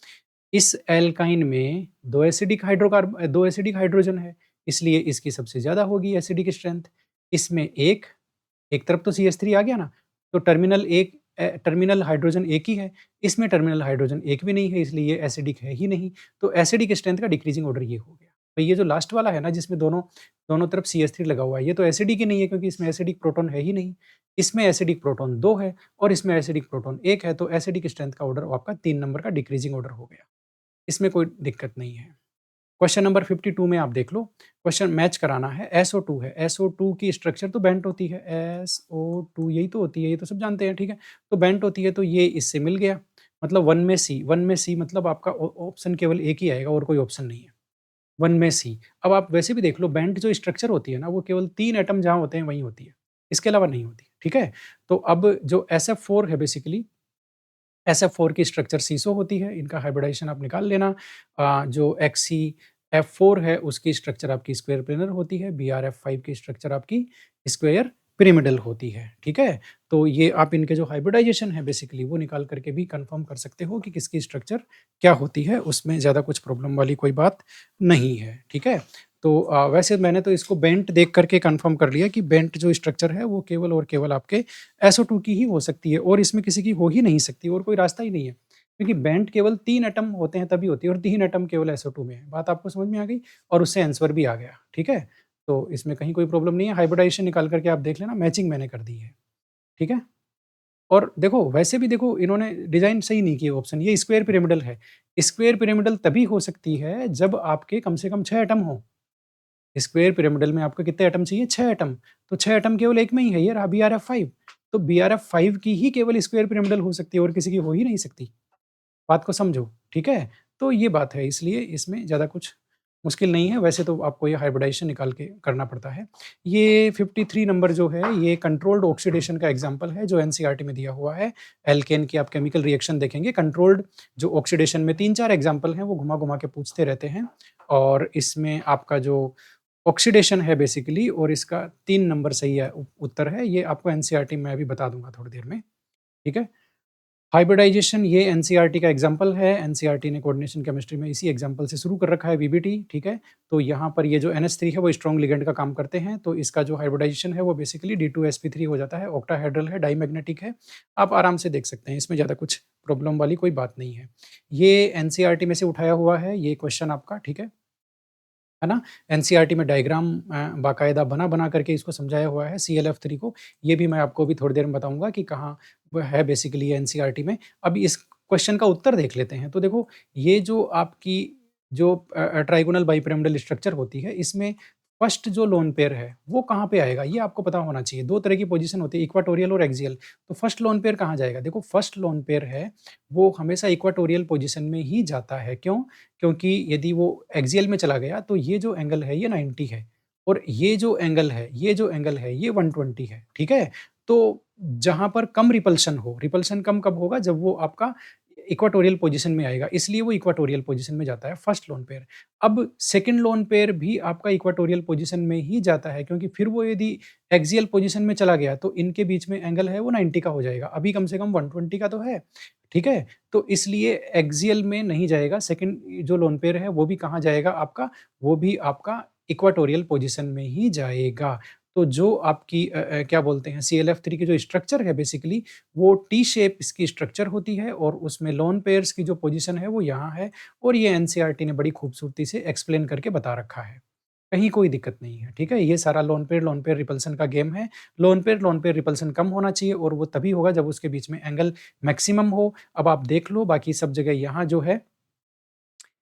इस एल्काइन में 2 एसिडिक हाइड्रोजन है, इसलिए इसकी सबसे ज़्यादा होगी एसिडिक स्ट्रेंथ। इसमें एक तरफ तो CH3 आ गया ना, तो टर्मिनल हाइड्रोजन एक ही है, इसमें टर्मिनल हाइड्रोजन एक भी नहीं है, इसलिए ये एसिडिक है ही नहीं। तो एसिडिक स्ट्रेंथ का डिक्रीजिंग ऑर्डर ये हो गया। तो ये जो लास्ट वाला है ना जिसमें दोनों दोनों तरफ CH3 लगा हुआ है, ये तो एसिडिक ही नहीं है क्योंकि इसमें एसिडिक प्रोटॉन है ही नहीं। इसमें एसिडिक प्रोटॉन 2 है और इसमें एसिडिक प्रोटॉन 1 है, तो एसिडिक स्ट्रेंथ का ऑर्डर आपका 3 नंबर का डिक्रीजिंग ऑर्डर हो गया। इसमें कोई दिक्कत नहीं है। क्वेश्चन नंबर 52 में आप देख लो, क्वेश्चन मैच कराना है। SO2 है, SO2 की स्ट्रक्चर तो बेंट होती है, SO2 यही तो होती है, ये तो सब जानते हैं, ठीक है? तो बेंट होती है तो ये इससे मिल गया, मतलब 1 में C मतलब आपका ऑप्शन केवल एक ही आएगा और कोई ऑप्शन नहीं है, 1 में C। अब आप वैसे भी देख लो बेंट जो स्ट्रक्चर होती है ना वो केवल 3 एटम जहाँ होते हैं वहीं होती है, इसके अलावा नहीं होती, ठीक है? तो अब जो SF4 है बेसिकली SF4 की स्ट्रक्चर सीसो होती है, इनका हाइब्रिडाइजेशन आप निकाल लेना। जो XCF4 है उसकी स्ट्रक्चर आपकी स्क्वायर प्लेनर होती है, BrF5 की स्ट्रक्चर आपकी स्क्वायर पिरामिडल होती है, ठीक है? तो ये आप इनके जो हाइब्रिडाइजेशन है बेसिकली वो निकाल करके भी कन्फर्म कर सकते हो कि किसकी स्ट्रक्चर क्या होती है, उसमें ज़्यादा कुछ प्रॉब्लम वाली कोई बात नहीं है, ठीक है? तो वैसे मैंने तो इसको बेंट देख करके कन्फर्म कर लिया कि बेंट जो स्ट्रक्चर है वो केवल और केवल आपके SO2 की ही हो सकती है और इसमें किसी की हो ही नहीं सकती और कोई रास्ता ही नहीं है। क्योंकि बेंट केवल 3 एटम होते हैं तभी होती है और 3 एटम केवल SO2 में है। बात आपको समझ में आ गई और उससे आंसर भी आ गया, ठीक है? तो इसमें कहीं कोई प्रॉब्लम नहीं है, हाइब्रिडाइजेशन निकाल कर के आप देख लेना, मैचिंग मैंने कर दी है, ठीक है? और देखो वैसे भी देखो इन्होंने डिज़ाइन सही नहीं किए ऑप्शन, ये स्क्वायर पिरामिडल है। स्क्वायर पिरामिडल तभी हो सकती है जब आपके कम से कम 6 एटम हों। स्क्वायर पिरामिडल में आपको कितने एटम चाहिए? 6 एटम। तो 6 एटम केवल एक में ही है, ये रहा BrF5। तो BrF5 की ही केवल स्क्वायर पिरामिडल हो सकती है और किसी की हो ही नहीं सकती। बात को समझो, ठीक है? तो ये बात है, इसलिए इसमें ज़्यादा कुछ मुश्किल नहीं है, वैसे तो आपको ये हाइब्रिडाइजेशन निकाल के करना पड़ता है। ये 53 नंबर जो है, ये कंट्रोल्ड ऑक्सीडेशन का एग्ज़ाम्पल है, जो एनसीईआरटी में दिया हुआ है। एल्केन की आप केमिकल रिएक्शन देखेंगे, कंट्रोल्ड जो ऑक्सीडेशन में 3-4 एग्ज़ाम्पल हैं, वो घुमा-घुमा के पूछते रहते हैं और इसमें आपका जो ऑक्सीडेशन है बेसिकली और इसका 3 नंबर सही है उत्तर है, ये आपको एनसीईआरटी में अभी बता दूँगा थोड़ी देर में, ठीक है? हाइब्रिडाइजेशन ये एनसीईआरटी का एग्जाम्पल है। एनसीईआरटी ने कोऑर्डिनेशन केमिस्ट्री में इसी एग्जाम्पल से शुरू कर रखा है वीबीटी, ठीक है? तो यहाँ पर ये जो NH3 है वो स्ट्रॉन्ग लिगैंड का काम करते हैं, तो इसका जो हाइब्रिडाइजेशन है वो बेसिकली D2sp3 हो जाता है, ऑक्टाहेड्रल है, डाइमैग्नेटिक है। आप आराम से देख सकते हैं, इसमें ज़्यादा कुछ प्रॉब्लम वाली कोई बात नहीं है। ये एनसीईआरटी में से उठाया हुआ है ये क्वेश्चन आपका, ठीक है ना? एनसीईआरटी में डायग्राम बाकायदा बना-बना करके इसको समझाया हुआ है ClF3 को। ये भी मैं आपको अभी थोड़ी देर में बताऊँगा कि कहाँ वो है बेसिकली एनसीईआरटी में। अब इस क्वेश्चन का उत्तर देख लेते हैं। तो देखो ये जो आपकी जो ट्रायगोनल बाइपिरामिडल स्ट्रक्चर होती है, इसमें फर्स्ट जो लोन पेयर है, वो कहाँ पे आएगा? ये आपको पता होना चाहिए। 2 तरह की पोज़ीशन होती है, इक्वाटोरियल और एक्सियल। तो फर्स्ट लोन पेयर कहाँ जाएगा? देखो फर्स्ट लोन पेयर है, वो हमेशा इक्वाटोरियल पोज़ीशन में ही जाता है। क्यों? क्योंकि यदि वो एक्सियल में चला गया तो ये जो एंगल है ये 90 है और ये जो एंगल है ये 120 है, ठीक है? तो जहाँ पर कम रिपल्शन हो, रिपल्शन कम कब होगा? जब वो आपका इक्वाटोरियल पोज़ीशन में आएगा, इसलिए वो इक्वाटोरियल पोज़ीशन में जाता है फर्स्ट लोन पेयर। अब सेकंड लोन पेयर भी आपका इक्वाटोरियल पोज़ीशन में ही जाता है क्योंकि फिर वो यदि एक्सियल पोज़ीशन में चला गया तो इनके बीच में एंगल है वो 90 का हो जाएगा। अभी कम से कम 120 का तो है, ठीक है? तो इसलिए एक्सियल में नहीं जाएगा, सेकंड जो लोन पेयर है वो भी कहाँ जाएगा आपका? वो भी आपका इक्वाटोरियल पोज़ीशन में ही जाएगा। तो जो आपकी क्या बोलते हैं ClF3 की जो स्ट्रक्चर है बेसिकली वो टी शेप इसकी स्ट्रक्चर होती है और उसमें लोन पेयर्स की जो पोज़ीशन है वो यहाँ है और ये एनसीईआरटी ने बड़ी खूबसूरती से एक्सप्लेन करके बता रखा है। कहीं कोई दिक्कत नहीं है, ठीक है? ये सारा लोन पेयर रिपल्सन का गेम है। लोन पेयर रिपल्सन कम होना चाहिए और वो तभी होगा जब उसके बीच में एंगल मैक्सिमम हो। अब आप देख लो बाकी सब जगह यहाँ जो है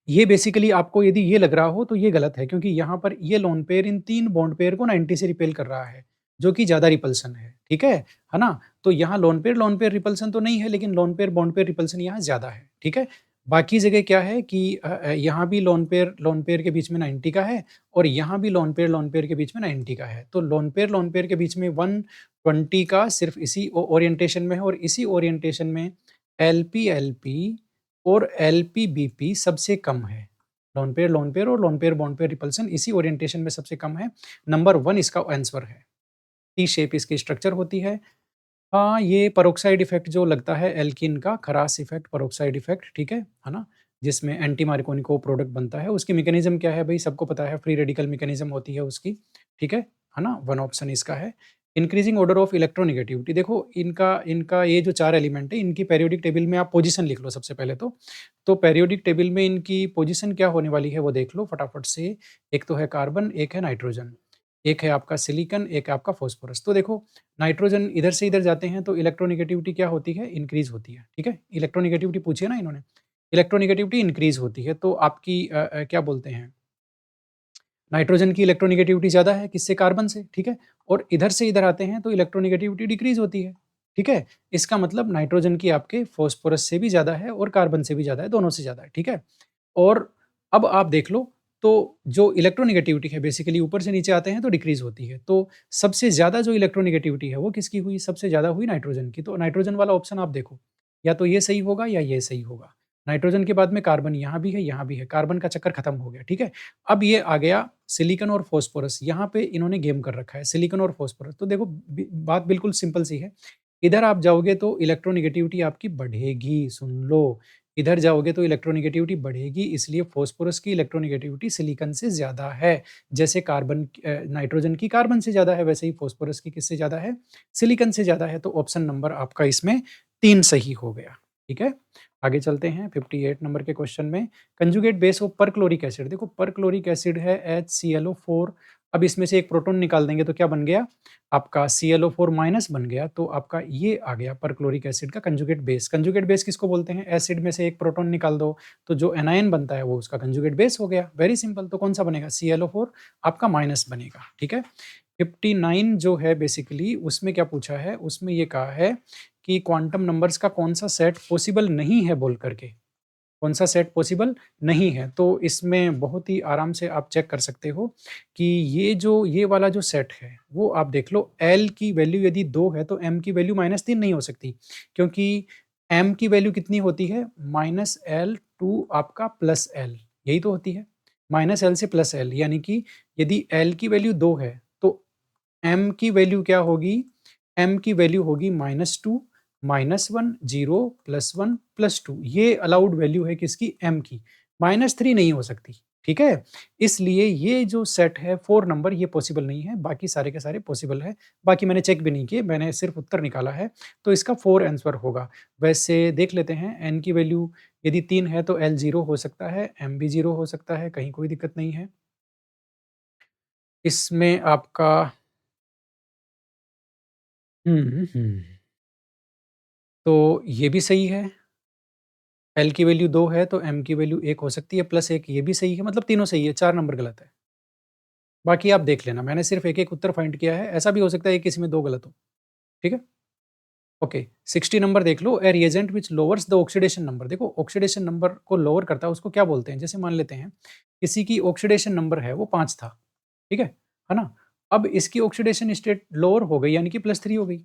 ये बेसिकली आपको यदि ये लग रहा हो तो ये गलत है, क्योंकि यहाँ पर ये लोन पेयर इन 3 बॉन्ड पेयर को 90 से रिपेल कर रहा है, जो कि ज़्यादा रिपल्सन है, ठीक है ना? तो यहाँ लोन पेयर रिपल्सन तो नहीं है, लेकिन lone pair bond pair repulsion यहाँ ज़्यादा है, ठीक है? बाकी जगह क्या है कि यहाँ भी लोन पेयर के बीच में 90 का है, और यहाँ भी लोन पेयर के बीच में 90 का है। तो लोन पेयर के बीच में 120 का सिर्फ़ इसी ओ ओरिएंटेशन में है, और इसी ओरिएंटेशन में एलपी-एलपी और एलपी-बीपी सबसे कम है। लोन पेयर और lone pair bond pair repulsion इसी ओरिएंटेशन में सबसे कम है। नंबर 1 इसका आंसर है। टी शेप इसकी स्ट्रक्चर होती है। हाँ, ये पेरोक्साइड इफ़ेक्ट जो लगता है एल्कीन का, खरास इफ़ेक्ट, पेरोक्साइड इफ़ेक्ट, ठीक है ना? जिसमें एंटी मार्कोनिको प्रोडक्ट बनता है। उसकी मैकेनिज़्म क्या है भई, सबको पता है, फ्री रेडिकल मैकेनिज़्म होती है उसकी, ठीक है ना? 1 ऑप्शन इसका है। इंक्रीज़िंग ऑर्डर ऑफ इलेक्ट्रोनेगेटिविटी, देखो इनका इनका ये जो 4 एलिमेंट है, इनकी पेरियोडिक टेबल में आप पोज़ीशन लिख लो सबसे पहले तो। तो पेरियोडिक टेबल में इनकी पोज़ीशन क्या होने वाली है वो देख लो फटाफट से। एक तो है कार्बन, एक है नाइट्रोजन, एक है आपका सिलिकॉन, एक है आपका फास्फोरस। तो देखो नाइट्रोजन इधर से इधर जाते हैं तो इलेक्ट्रोनेगेटिविटी क्या होती है? इंक्रीज़ होती है, ठीक है? इलेक्ट्रोनेगेटिविटी पूछी है ना इन्होंने, इलेक्ट्रोनेगेटिविटी इंक्रीज़ होती है, तो आपकी क्या बोलते हैं, नाइट्रोजन की इलेक्ट्रोनेगेटिविटी ज़्यादा है, किससे? कार्बन से, ठीक है? और इधर से इधर आते हैं तो इलेक्ट्रोनेगेटिविटी डिक्रीज़ होती है, ठीक है? इसका मतलब नाइट्रोजन की आपके फास्फोरस से भी ज़्यादा है और कार्बन से भी ज़्यादा है, दोनों से ज़्यादा है, ठीक है? और अब आप देख लो, तो जो इलेक्ट्रोनेगेटिविटी है बेसिकली ऊपर से नीचे आते हैं तो डिक्रीज़ होती है। तो सबसे ज़्यादा जो इलेक्ट्रोनेगेटिविटी है वो किसकी हुई? सबसे ज़्यादा हुई नाइट्रोजन की। तो नाइट्रोजन वाला ऑप्शन आप देखो, या तो ये सही होगा या ये सही होगा। नाइट्रोजन के बाद में कार्बन यहाँ भी है, यहाँ भी है, कार्बन का चक्कर खत्म हो गया, ठीक है? अब ये आ गया सिलिकॉन और फास्फोरस, यहाँ पे इन्होंने गेम कर रखा है, सिलिकॉन और फास्फोरस। तो देखो बात बिल्कुल सिंपल सी है, इधर आप जाओगे तो इलेक्ट्रोनेगेटिविटी आपकी बढ़ेगी, सुन लो। इधर जाओगे तो इलेक्ट्रोनेगेटिविटी बढ़ेगी, इसलिए फास्फोरस की इलेक्ट्रोनेगेटिविटी सिलिकॉन से ज़्यादा है। जैसे नाइट्रोजन की कार्बन से ज़्यादा है, वैसे ही फास्फोरस की किससे ज़्यादा है? सिलिकॉन से ज़्यादा है। तो ऑप्शन नंबर आपका इसमें 3 सही हो गया, ठीक है? आगे चलते हैं 58 नंबर के क्वेश्चन में। Conjugate base of perchloric acid, देखो परक्लोरिक एसिड है HClO4। अब इसमें से एक प्रोटॉन निकाल देंगे तो क्या बन गया? आपका ClO4 माइनस बन गया, तो आपका ये आ गया परक्लोरिक एसिड का कंजुगेट बेस। कंजुगेट बेस किसको बोलते हैं? एसिड में से एक प्रोटॉन निकाल दो, तो जो एनायन बनता है वो उसका कंजुगेट बेस हो गया। वेरी सिंपल, तो कौन सा बनेगा? ClO4 आपका माइनस बनेगा, ठीक है? 59 जो है बेसिकली उसमें क्या पूछा है? उसमें ये कहा है कि क्वांटम नंबर्स का कौन-सा सेट पॉसिबल नहीं है बोल करके। कौन-सा सेट पॉसिबल नहीं है? तो इसमें बहुत ही आराम से आप चेक कर सकते हो कि ये वाला जो सेट है, वो आप देख लो, L की वैल्यू यदि 2 है तो M की वैल्यू -3 नहीं हो सकती, क्योंकि M की वैल्यू कितनी होती है? -L टू आपका +L, यही तो होती है। -L से +L, यानी कि यदि L की वैल्यू 2 है, तो m की वैल्यू क्या होगी? m की वैल्यू होगी -2, -1, 0, +1, +2, ये अलाउड वैल्यू है किसकी? m की। -3 नहीं हो सकती, ठीक है? इसलिए ये जो सेट है 4 नंबर, ये पॉसिबल नहीं है, बाकी सारे के सारे पॉसिबल है। बाकी मैंने चेक भी नहीं किए, मैंने सिर्फ उत्तर निकाला है, तो इसका 4 आंसर होगा। वैसे देख लेते हैं, n की वैल्यू यदि 3 है तो L 0 हो सकता है, m भी 0 हो सकता है, कहीं कोई दिक्कत नहीं है। इसमें आपका हुँ। तो ये भी सही है, एल की वैल्यू 2 है तो एम की वैल्यू 1 हो सकती है, प्लस 1 ये भी सही है, मतलब तीनों सही है, 4 नंबर गलत है। बाकी आप देख लेना, मैंने सिर्फ़ एक-एक उत्तर फाइंड किया है, ऐसा भी हो सकता है कि किसी में 2 गलत हो, ठीक है? ओके, 60 नंबर देख लो, a reagent which lowers the oxidation number, देखो ऑक्सीडेशन नंबर को लोअर करता है, उसको क्या बोलते हैं? जैसे मान लेते हैं, किसी की ऑक्सीडेशन नंबर है वो 5 था, ठीक है ना? अब इसकी ऑक्सीडेशन स्टेट लोअर हो गई, यानी कि +3 हो गई।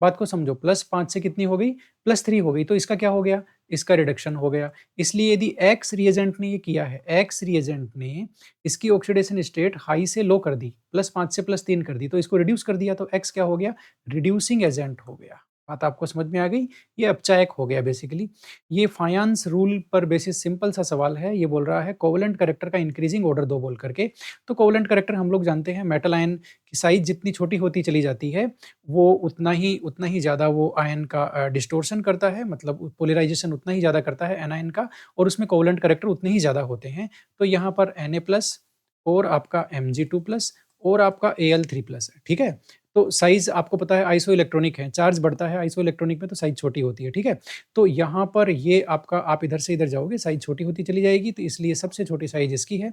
बात को समझो, +5 से कितनी हो गई? +3 हो गई, तो इसका क्या हो गया? इसका रिडक्शन हो गया। इसलिए यदि एक्स रिएजेंट ने ये किया है, एक्स रिएजेंट ने इसकी ऑक्सीडेशन स्टेट हाई से लो कर दी, +5 से +3 कर दी, तो इसको रिड्यूस कर दिया, तो एक्स क्या हो गया? रिड्यूसिंग एजेंट हो गया। बात आपको समझ में आ गई? ये अपचायक हो गया बेसिकली। ये फायांस रूल पर बेसिस सिंपल सा सवाल है, ये बोल रहा है कोवेलेंट कैरेक्टर का इंक्रीजिंग ऑर्डर दो बोल करके। तो कोवेलेंट कैरेक्टर हम लोग जानते हैं, मेटल आयन की साइज़ जितनी छोटी होती चली जाती है, वो उतना ही ज़्यादा वो आयन का डिस्टॉर्शन करता है, मतलब पोलराइज़ेशन उतना ही ज़्यादा करता है एनायन का, और उसमें कोवेलेंट कैरेक्टर उतने ही ज़्यादा होते हैं। तो यहाँ पर Na+ और आपका Mg2+ और आपका Al3+ है, ठीक है? तो साइज़ आपको पता है आइसो इलेक्ट्रॉनिक है, चार्ज बढ़ता है आइसो इलेक्ट्रॉनिक में तो साइज़ छोटी होती है, ठीक है? तो यहाँ पर ये आपका आप इधर से इधर जाओगे साइज़ छोटी होती चली जाएगी, तो इसलिए सबसे छोटी साइज़ इसकी है।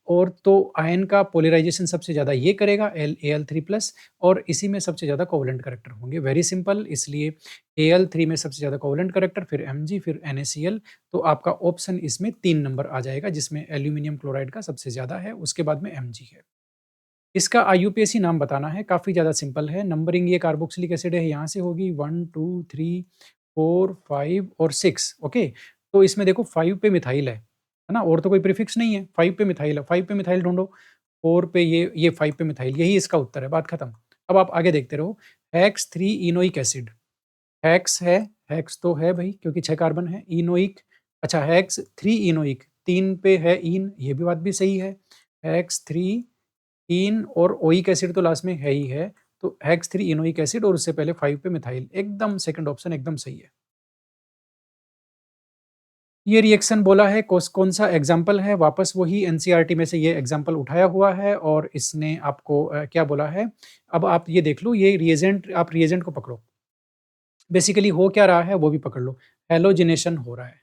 और तो आयन का पोलराइज़ेशन सबसे ज़्यादा ये करेगा Al3+ और इसी में सबसे ज़्यादा कोवेलेंट कैरेक्टर होंगे। वेरी सिंपल, इसलिए Al3 में सबसे ज़्यादा कोवेलेंट कैरेक्टर, फिर Mg, फिर NaCl। तो आपका ऑप्शन इसमें 3 नंबर आ जाएगा, जिसमें एल्यूमीनियम क्लोराइड का सबसे ज़्यादा है, उसके बाद में Mg है। इसका आईयूपीएसी नाम बताना है, काफ़ी ज़्यादा सिंपल है। नंबरिंग ये कार्बोक्सिलिक एसिड है, यहाँ से होगी 1, 2, 3, 4, 5 और 6, ओके? तो इसमें देखो 5 पे मिथाइल है ना? और तो कोई प्रीफिक्स नहीं है, 5 पे मिथाइल है, 5 पे मिथाइल ढूँढो, 4 पे ये 5 पे मिथाइल, यही इसका उत्तर है, बात खत्म। अब आप आगे देखते रहो, हेक्स 3 इनोइक एसिड, हेक्स है, हेक्स तो है भई क्योंकि 6 कार्बन है, इनोइक अच्छा हेक्स 3 इनोइक, 3 पे है ईन, ये भी बात भी सही है। हेक्स 3 ईन और ओइक एसिड तो लास्ट में है ही है, तो हेक्स 3 इनोइक एसिड और उससे पहले 5 पे मिथाइल, एकदम सेकंड ऑप्शन एकदम सही है। ये रिएक्शन बोला है कौन-सा एग्ज़ाम्पल है, वापस वही एनसीईआरटी में से ये एग्ज़ाम्पल उठाया हुआ है और इसने आपको क्या बोला है, अब आप ये देख लो, ये रिएजेंट आप रिएजेंट को पकड़ो। बेसिकली हो क्या रहा है वो भी पकड़ लो, हैलोजिनेशन हो रहा है।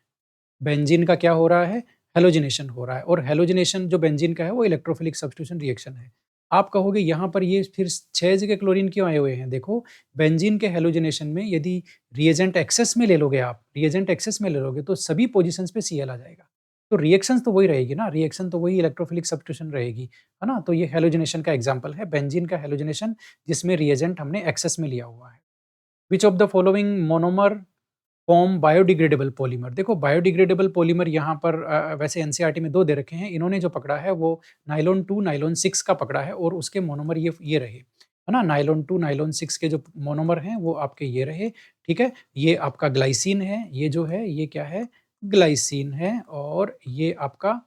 बेंजीन का क्या हो रहा है? हैलोजिनेशन हो रहा है और हैलोजिनेशन जो बेंजीन का है वो इलेक्ट्रोफिलिक सब्स्टिट्यूशन रिएक्शन है। आप कहोगे यहाँ पर ये फिर 6 जगह क्लोरीन क्यों आए हुए हैं? देखो, बेंजीन के हैलोजिनेशन में यदि रिएजेंट एक्सेस में ले लोगे आप, रिएजेंट एक्सेस में ले लोगे तो सभी पोज़ीशंस पे Cl आ जाएगा। तो रिएक्शंस तो वही रहेगी ना, रिएक्शन तो वही इलेक्ट्रोफिलिक सब्स्टिट्यूशन रहेगी, है ना? तो ये हैलोजिनेशन का एग्ज़ाम्पल है, बेंजीन का हैलोजिनेशन जिसमें रिएजेंट हमने एक्सेस में लिया हुआ है। Which of the following monomer form biodegradable polymer. देखो बायोडिग्रेडेबल पॉलीमर यहाँ पर वैसे एनसीईआरटी में 2 दे रखे हैं, इन्होंने जो पकड़ा है वो नायलॉन 2 नायलॉन 6 का पकड़ा है और उसके मोनोमर ये रहे, है ना? नायलॉन 2 नायलॉन 6 के जो मोनोमर हैं वो आपके ये रहे, ठीक है? ये आपका ग्लाइसिन है, ये जो है ये क्या है? ग्लाइसिन है और ये आपका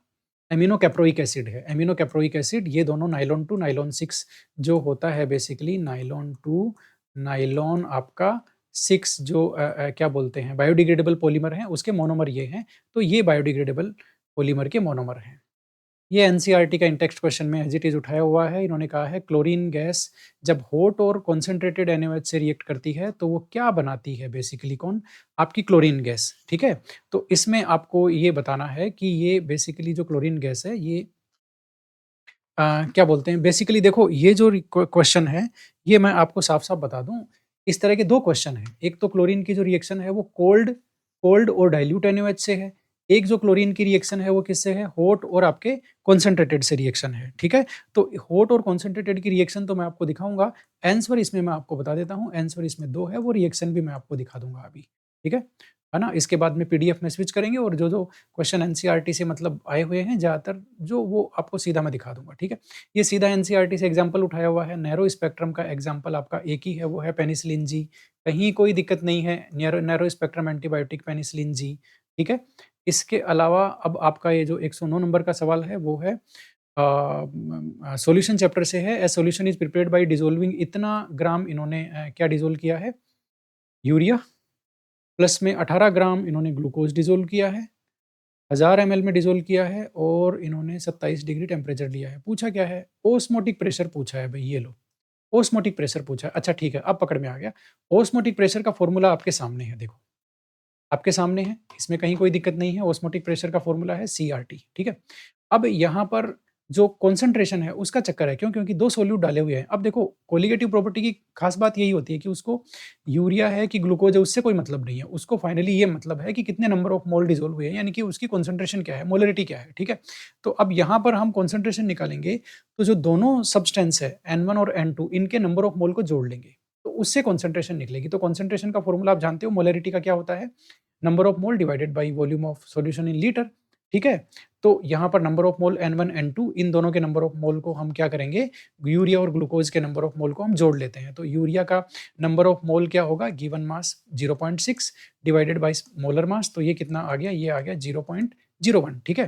एमिनो कैप्रोइक एसिड है, एमिनो कैप्रोइक एसिड, ये दोनों नायलॉन 2 नायलॉन 6 जो होता है बेसिकली नायलॉन 2 नायलॉन आपका 6 जो क्या बोलते हैं बायोडिग्रेडेबल पॉलीमर हैं, उसके मोनोमर ये हैं, तो ये बायोडिग्रेडेबल पॉलीमर के मोनोमर हैं। ये एनसीईआरटी का इन टेक्स्ट क्वेश्चन में एज़ इट इज़ उठाया हुआ है। इन्होंने कहा है क्लोरीन गैस जब हॉट और कॉन्सन्ट्रेटेड NaOH से रिएक्ट करती है, तो वो क्या बनाती है बेसिकली कौन? आपकी क्लोरीन गैस, ठीक है? तो इसमें आपको ये बताना है कि ये बेसिकली जो क्लोरीन गैस है ये क्या बोलते हैं बेसिकली देखो ये जो क्वेश्चन है, ये मैं आपको साफ-साफ बता दूँ, इस तरह के 2 क्वेश्चन हैं। एक तो क्लोरीन की जो रिएक्शन है वो कोल्ड कोल्ड और डाइल्यूट NaOH से है। एक जो क्लोरीन की रिएक्शन है वो किससे है? हॉट और आपके कॉन्सन्ट्रेटेड से रिएक्शन है, ठीक है? तो हॉट और कॉन्सन्ट्रेटेड की रिएक्शन तो मैं आपको दिखाऊँगा। आंसर इसमें मैं आपको बता देता हूँ, आंसर इसमें 2 है, वो रिएक्शन भी मैं आपको दिखा दूँगा अभी, ठीक है ना? इसके बाद में पीडीएफ में स्विच करेंगे और जो-जो क्वेश्चन एनसीईआरटी से मतलब आए हुए हैं ज़्यादातर जो वो आपको सीधा मैं दिखा दूँगा, ठीक है? ये सीधा एनसीईआरटी से एग्ज़ाम्पल उठाया हुआ है, नैरो स्पेक्ट्रम का एग्ज़ाम्पल आपका एक ही है, वो है पेनिसिलिन जी, कहीं कोई दिक्कत नहीं है, narrow narrow spectrum antibiotic penicillin G, ठीक है? इसके अलावा अब आपका ये जो 109 नंबर का सवाल है वो है सॉल्यूशन चैप्टर से है, ए solution is prepared by dissolving इतना ग्राम इन्होंने क्या डिसॉल्व किया है? यूरिया प्लस में 18 ग्राम इन्होंने ग्लूकोज़ डिसॉल्व किया है। 1000 एमएल में डिसॉल्व किया है और इन्होंने 27 डिग्री टेम्परेचर लिया है। पूछा क्या है? ऑस्मोटिक प्रेशर पूछा है भई, ये लो। ऑस्मोटिक प्रेशर पूछा है। अच्छा ठीक है, अब पकड़ में आ गया। ऑस्मोटिक प्रेशर का फ़ॉर्मूला आपके सामने है देखो, आपके सामने है, इसमें कहीं कोई दिक्कत नहीं है, ऑस्मोटिक प्रेशर का फ़ॉर्मूला है सीआरटी, ठीक है? अब यहाँ पर जो कॉन्सन्ट्रेशन है उसका चक्कर है, क्यों? क्योंकि 2 सोल्यूट डाले हुए हैं। अब देखो कोलिगेटिव प्रॉपर्टी की ख़ास बात यही होती है कि उसको यूरिया है कि ग्लूकोज़ है उससे कोई मतलब नहीं है। उसको फाइनली ये मतलब है कि कितने नंबर ऑफ मोल डिसॉल्व हुए हैं, यानी कि उसकी कॉन्सन्ट्रेशन क्या है, मोलरिटी क्या है, ठीक है? तो अब यहाँ पर हम कॉन्सन्ट्रेशन निकालेंगे, तो जो दोनों सब्सटेंस है N1 और N2 इनके नंबर ऑफ मोल को जोड़ लेंगे, तो उससे कॉन्सन्ट्रेशन निकलेगी। तो कॉन्सन्ट्रेशन का फ़ॉर्मूला आप जानते हो, मोलरिटी का क्या होता है? Number of mole divided by volume of solution in litre, ठीक है? तो यहाँ पर number of mole N1 N2 इन दोनों के नंबर ऑफ मोल को हम क्या करेंगे, यूरिया और ग्लूकोज़ के नंबर ऑफ मोल को हम जोड़ लेते हैं। तो यूरिया का नंबर ऑफ मोल क्या होगा, given mass 0.6 divided by molar mass, तो ये कितना आ गया, ये आ गया 0.01, ठीक है?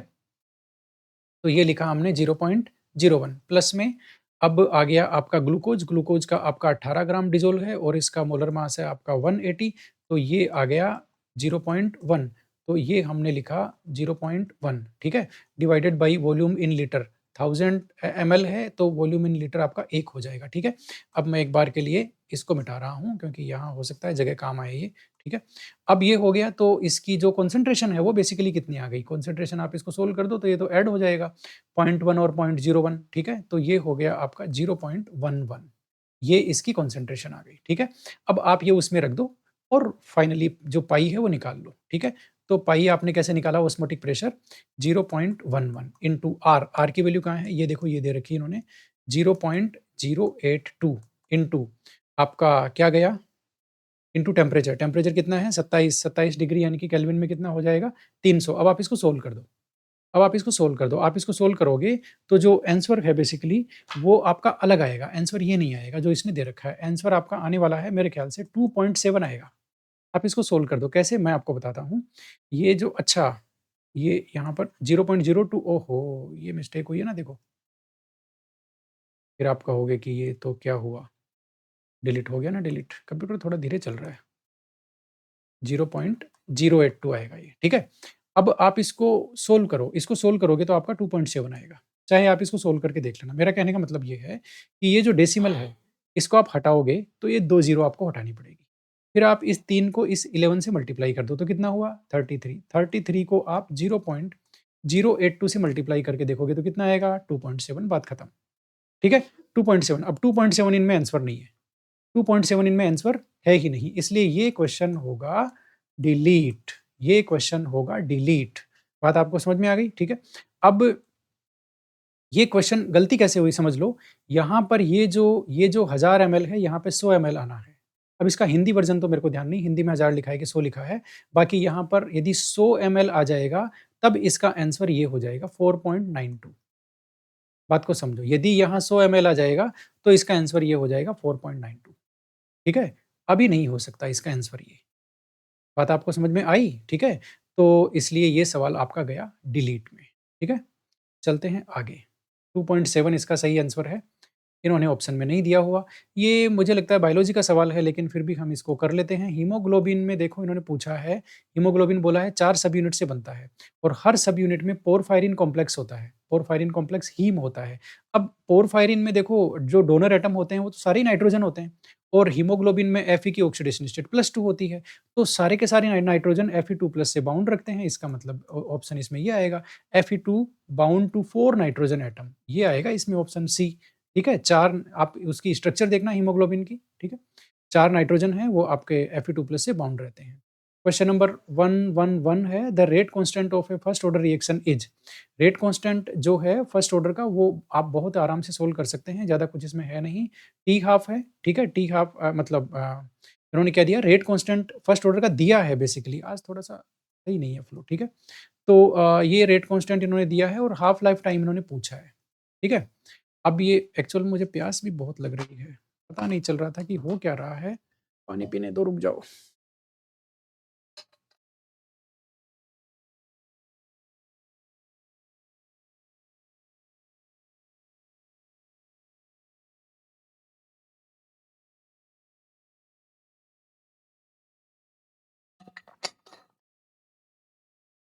तो ये लिखा हमने 0.01 प्लस में अब आ गया आपका ग्लूकोज़, ग्लूकोज़ का आपका 18 ग्राम डिसॉल्व है और इसका मोलर मास है आपका 180, तो ये आ गया 0.1, तो ये हमने लिखा 0.1, ठीक है? Divided by volume in litre, 1000 ml है तो वॉल्यूम इन लीटर आपका 1 हो जाएगा, ठीक है? अब मैं एक बार के लिए इसको मिटा रहा हूँ क्योंकि यहाँ हो सकता है जगह काम आए ये, ठीक है? अब ये हो गया तो इसकी जो कॉन्सन्ट्रेशन है वो बेसिकली कितनी आ गई? कॉन्सन्ट्रेशन आप इसको सोल्व कर दो तो ये तो ऐड हो जाएगा 0.1 और 0.01, ठीक है? तो ये हो गया आपका 0.11, ये इसकी कॉन्सन्ट्रेशन आ गई, ठीक है? अब आप ये उसमें रख दो और फाइनली जो पाई है वो निकाल लो, ठीक है? तो पाई आपने कैसे निकाला osmotic pressure 0.11 into R, R की वैल्यू कहाँ है? ये देखो ये दे रखी है इन्होंने 0.082 इनटू आपका क्या गया इनटू टेम्परेचर, टेम्परेचर कितना है 27 डिग्री यानी कि केल्विन में कितना हो जाएगा 300। अब आप इसको सोल्व कर दो। अब आप इसको सोल्व कर दो। आप इसको सोल्व करोगे तो जो आंसर है बेसिकली वो आपका अलग आएगा। आंसर ये नहीं आएगा जो इसने दे रखा है। आंसर आपका आने वाला है मेरे ख्याल से 2.7 आएगा। आप इसको सोल्व कर दो। कैसे? मैं आपको बताता हूँ। ये जो अच्छा ये यहाँ पर 0.02 ओहो! ये मिस्टेक हुई है ना देखो। फिर आप कहोगे कि ये तो क्या हुआ? डिलीट हो गया ना डिलीट। कंप्यूटर थोड़ा धीरे चल रहा है। 0.082 आएगा ये, ठीक है? अब आप इसको सोल्व करो, इसको सोल्व करोगे तो आपका 2.7 आएगा। चाहे आप इसको सोल्व करके देख लेना। मेरा कहने का मतलब ये है कि ये जो डेसिमल है, इसको आप हटाओगे तो ये 2 ज़ीरो आपको हटानी पड़ेगी। फिर आप इस 3 को इस 11 से मल्टीप्लाई कर दो तो कितना हुआ? 33। 33 को आप 0.082 से मल्टीप्लाई करके देखोगे तो कितना आएगा? 2.7, बात खत्म। ठीक है? 2.7 अब 2.7 इनमें आंसर नहीं है। 2.7 इनमें आंसर है ही नहीं, इसलिए ये क्वेश्चन होगा डिलीट, ये क्वेश्चन होगा डिलीट। बात आपको समझ में आ गई? ठीक है। अब ये क्वेश्चन गलती कैसे हुई समझ लो। यहाँ पर ये जो 1000 ml है, यहाँ पे 100 ml आना है। अब इसका हिंदी वर्ज़न तो मेरे को ध्यान नहीं, हिंदी में 1000 लिखा है कि 100 लिखा है। बाकी यहाँ पर यदि 100 ml आ जाएगा, तब इसका आंसर ये हो जाएगा 4.92। बात को समझो, यदि यहाँ 100 ml आ जाएगा, तो इसका आंसर ये हो जाएगा 4.92। ठीक है? अभी नहीं हो सकता इसका आंसर ये। बात आपको समझ में आई? ठीक है? तो इसलिए ये सवाल आपका गया डिलीट में। ठीक है? चलते हैं आगे। 2.7 इसका सही आंसर है। इन्होंने ऑप्शन में नहीं दिया हुआ। ये मुझे लगता है बायोलॉजी का सवाल है लेकिन फिर भी हम इसको कर लेते हैं। हीमोग्लोबिन में देखो इन्होंने पूछा है, हीमोग्लोबिन बोला है 4 सब यूनिट से बनता है और हर सब यूनिट में पोरफायरिन कॉम्प्लेक्स होता है। पोरफायरिन कॉम्प्लेक्स हीम होता है। अब पोरफायरिन में देखो जो डोनर एटम होते हैं वो तो सारे ही नाइट्रोजन होते हैं और हीमोग्लोबिन में Fe की ऑक्सीडेशन स्टेट +2 होती है। तो सारे के सारे नाइट्रोजन Fe2+ से बाउंड रखते हैं। इसका मतलब ऑप्शन इसमें ये आएगा Fe2 bound to 4 nitrogen atom. ये आएगा इसमें ऑप्शन सी। ठीक है? 4 आप उसकी स्ट्रक्चर देखना हीमोग्लोबिन की, ठीक है? 4 नाइट्रोजन हैं वो आपके Fe2+ से बाउंड रहते हैं। क्वेश्चन नंबर 111 है the rate constant of A first order reaction is. Rate constant जो है फर्स्ट ऑर्डर का वो आप बहुत आराम से सोल्व कर सकते हैं, ज़्यादा कुछ इसमें है नहीं। टी हाफ है, ठीक है? टी हाफ मतलब इन्होंने क्या दिया रेट कांस्टेंट फर्स्ट ऑर्डर का दिया है बेसिकली। आज थोड़ा-सा सही नहीं है फ्लो, ठीक है? तो ये रेट कांस्टेंट इन्होंने दिया है और हाफ लाइफ टाइम इन्होंने पूछा है, ठीक है? अब ये एक्चुअल में मुझे प्यास भी बहुत लग रही है। पता नहीं चल रहा था कि हो क्या रहा है। पानी पीने दो, रुक जाओ।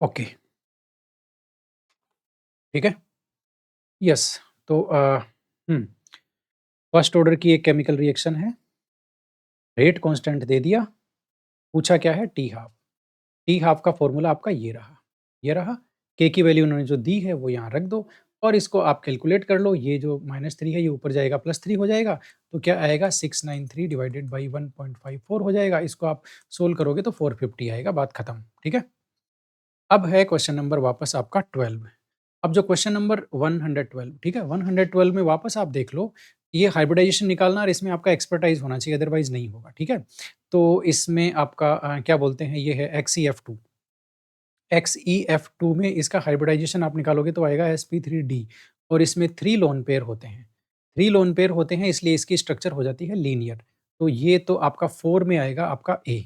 ओके, ठीक है? यस, तो हुँ, फर्स्ट ऑर्डर की एक केमिकल रिएक्शन है, रेट कांस्टेंट दे दिया, पूछा क्या है टी हाफ। टी हाफ का फ़ॉर्मूला आपका ये रहा, के की वैल्यू उन्होंने जो दी है वो यहाँ रख दो और इसको आप कैलकुलेट कर लो, ये जो -3 है ये ऊपर जाएगा +3 हो जाएगा, तो क्या आएगा 693 डिवाइडेड बाई 1.54 हो जाएगा, इसको आप सोल्व करोगे तो 450 आएगा, बात खत्म, ठीक है? अब है क्वेश्चन नंबर वापस आपका 12। अब जो क्वेश्चन नंबर 112 ठीक है? 112 में वापस आप देख लो, ये हाइब्रिडाइजेशन निकालना और इसमें आपका एक्सपर्टाइज़ होना चाहिए अदरवाइज़ नहीं होगा, ठीक है? तो इसमें आपका क्या बोलते हैं ये है XeF2। XeF2 में इसका हाइब्रिडाइजेशन आप निकालोगे तो आएगा sp3d और इसमें 3 लोन पेयर होते हैं। 3 लोन पेयर होते हैं इसलिए इसकी स्ट्रक्चर हो जाती है लीनियर। तो ये तो आपका 4 में आएगा आपका A।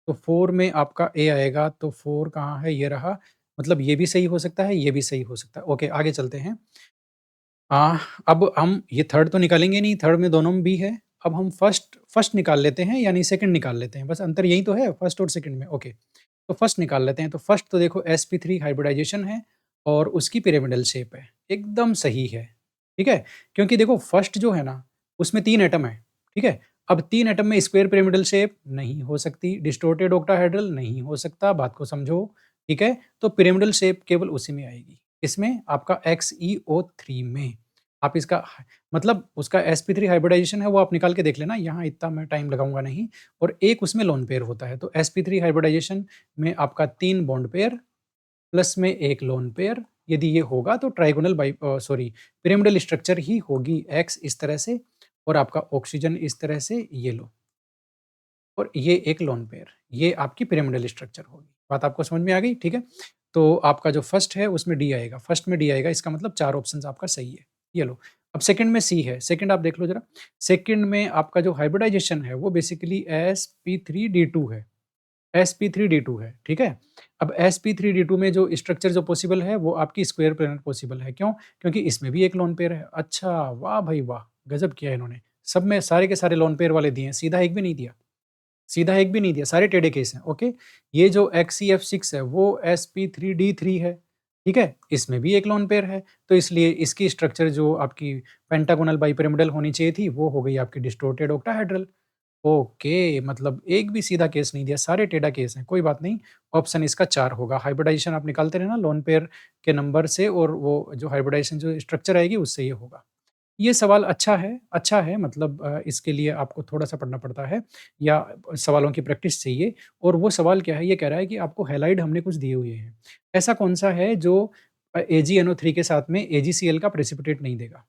तो 4 में आपका A आएगा तो 4 कहाँ है? ये रहा। मतलब ये भी सही हो सकता है, ये भी सही हो सकता है। ओके, आगे चलते हैं। अब हम ये थर्ड तो निकालेंगे नहीं, थर्ड में दोनों में B है। अब हम फर्स्ट फर्स्ट निकाल लेते हैं यानी सेकंड निकाल लेते हैं। बस अंतर यही तो है फर्स्ट और सेकंड में। ओके। तो फर्स्ट निकाल लेते हैं। तो फर्स्ट तो देखो sp3 हाइब्रिडाइजेशन है और उसकी पिरामिडल शेप है। एकदम सही है, ठीक है? क्योंकि देखो फर्स्ट जो है ना, उसमें 3 एटम हैं, ठीक है? अब 3 एटम में स्क्वायर पिरामिडल शेप नहीं हो सकती, डिस्टॉर्टेड ऑक्टाहेड्रल नहीं हो सकता, बात को समझो, ठीक है? तो पिरामिडल शेप केवल उसी में आएगी, इसमें आपका XeO3 में। आप इसका मतलब उसका sp3 हाइब्रिडाइजेशन है वो आप निकाल के देख लेना, यहाँ इतना मैं टाइम लगाऊँगा नहीं और एक उसमें लोन पेयर होता है, तो sp3 हाइब्रिडाइजेशन में आपका 3 बॉन्ड पेयर प्लस में 1 लोन पेयर, यदि ये होगा तो ट्राइगोनल सॉरी पिरामिडल स्ट्रक्चर ही होगी, X इस तरह से और आपका ऑक्सीजन इस तरह से, ये लो और ये एक लोन पेयर, ये आपकी पिरामिडल स्ट्रक्चर होगी। बात आपको समझ में आ गई? ठीक है? तो आपका जो फर्स्ट है उसमें डी आएगा, फर्स्ट में डी आएगा, इसका मतलब 4 ऑप्शंस आपका सही है। ये लो। अब सेकंड में सी है, सेकंड आप देख लो ज़रा। सेकंड में आपका जो हाइब्रिडाइजेशन है वो बेसिकली sp3d2 है, sp3d2 है, ठीक है? अब sp3d2 में जो स्ट्रक्चर जो पॉसिबल है वो आपकी स्क्वायर प्लैनेट पॉसिबल है, क्यों? क्योंकि इसमें भी एक लोन पेयर है। अच्छा, वाह भाई वाह! गज़ब किया इन्होंने। सब में सारे के सारे लोन पेयर वाले दिए हैं, सीधा एक भी नहीं दिया। सीधा एक भी नहीं दिया, सारे टेढ़े केस हैं, ओके? ये जो XCF6 है वो sp3d3 है, ठीक है? इसमें भी एक लोन पेयर है, तो इसलिए इसकी स्ट्रक्चर जो आपकी पेंटागोनल बाइपिरामिडल होनी चाहिए थी, वो हो गई आपकी डिस्टॉर्टेड ऑक्टाहेड्रल। ओके, मतलब एक भी सीधा केस नहीं दिया, सारे टेढ़ा केस हैं, कोई बात नहीं। ऑप्शन इसका 4 होगा, हाइब्रिडाइजेशन आप निकालते रहना लोन पेयर के नंबर से और वो जो हाइब्रिडाइजेशन जो स्ट्रक्चर आएगी उससे ये होगा। ये सवाल अच्छा है मतलब इसके लिए आपको थोड़ा-सा पढ़ना पड़ता है या सवालों की प्रैक्टिस चाहिए और वो सवाल क्या है, ये कह रहा है कि आपको हैलाइड हमने कुछ दिए हुए हैं। ऐसा कौन-सा है जो AgNO3 के साथ में AgCl का प्रेसिपिटेट नहीं देगा?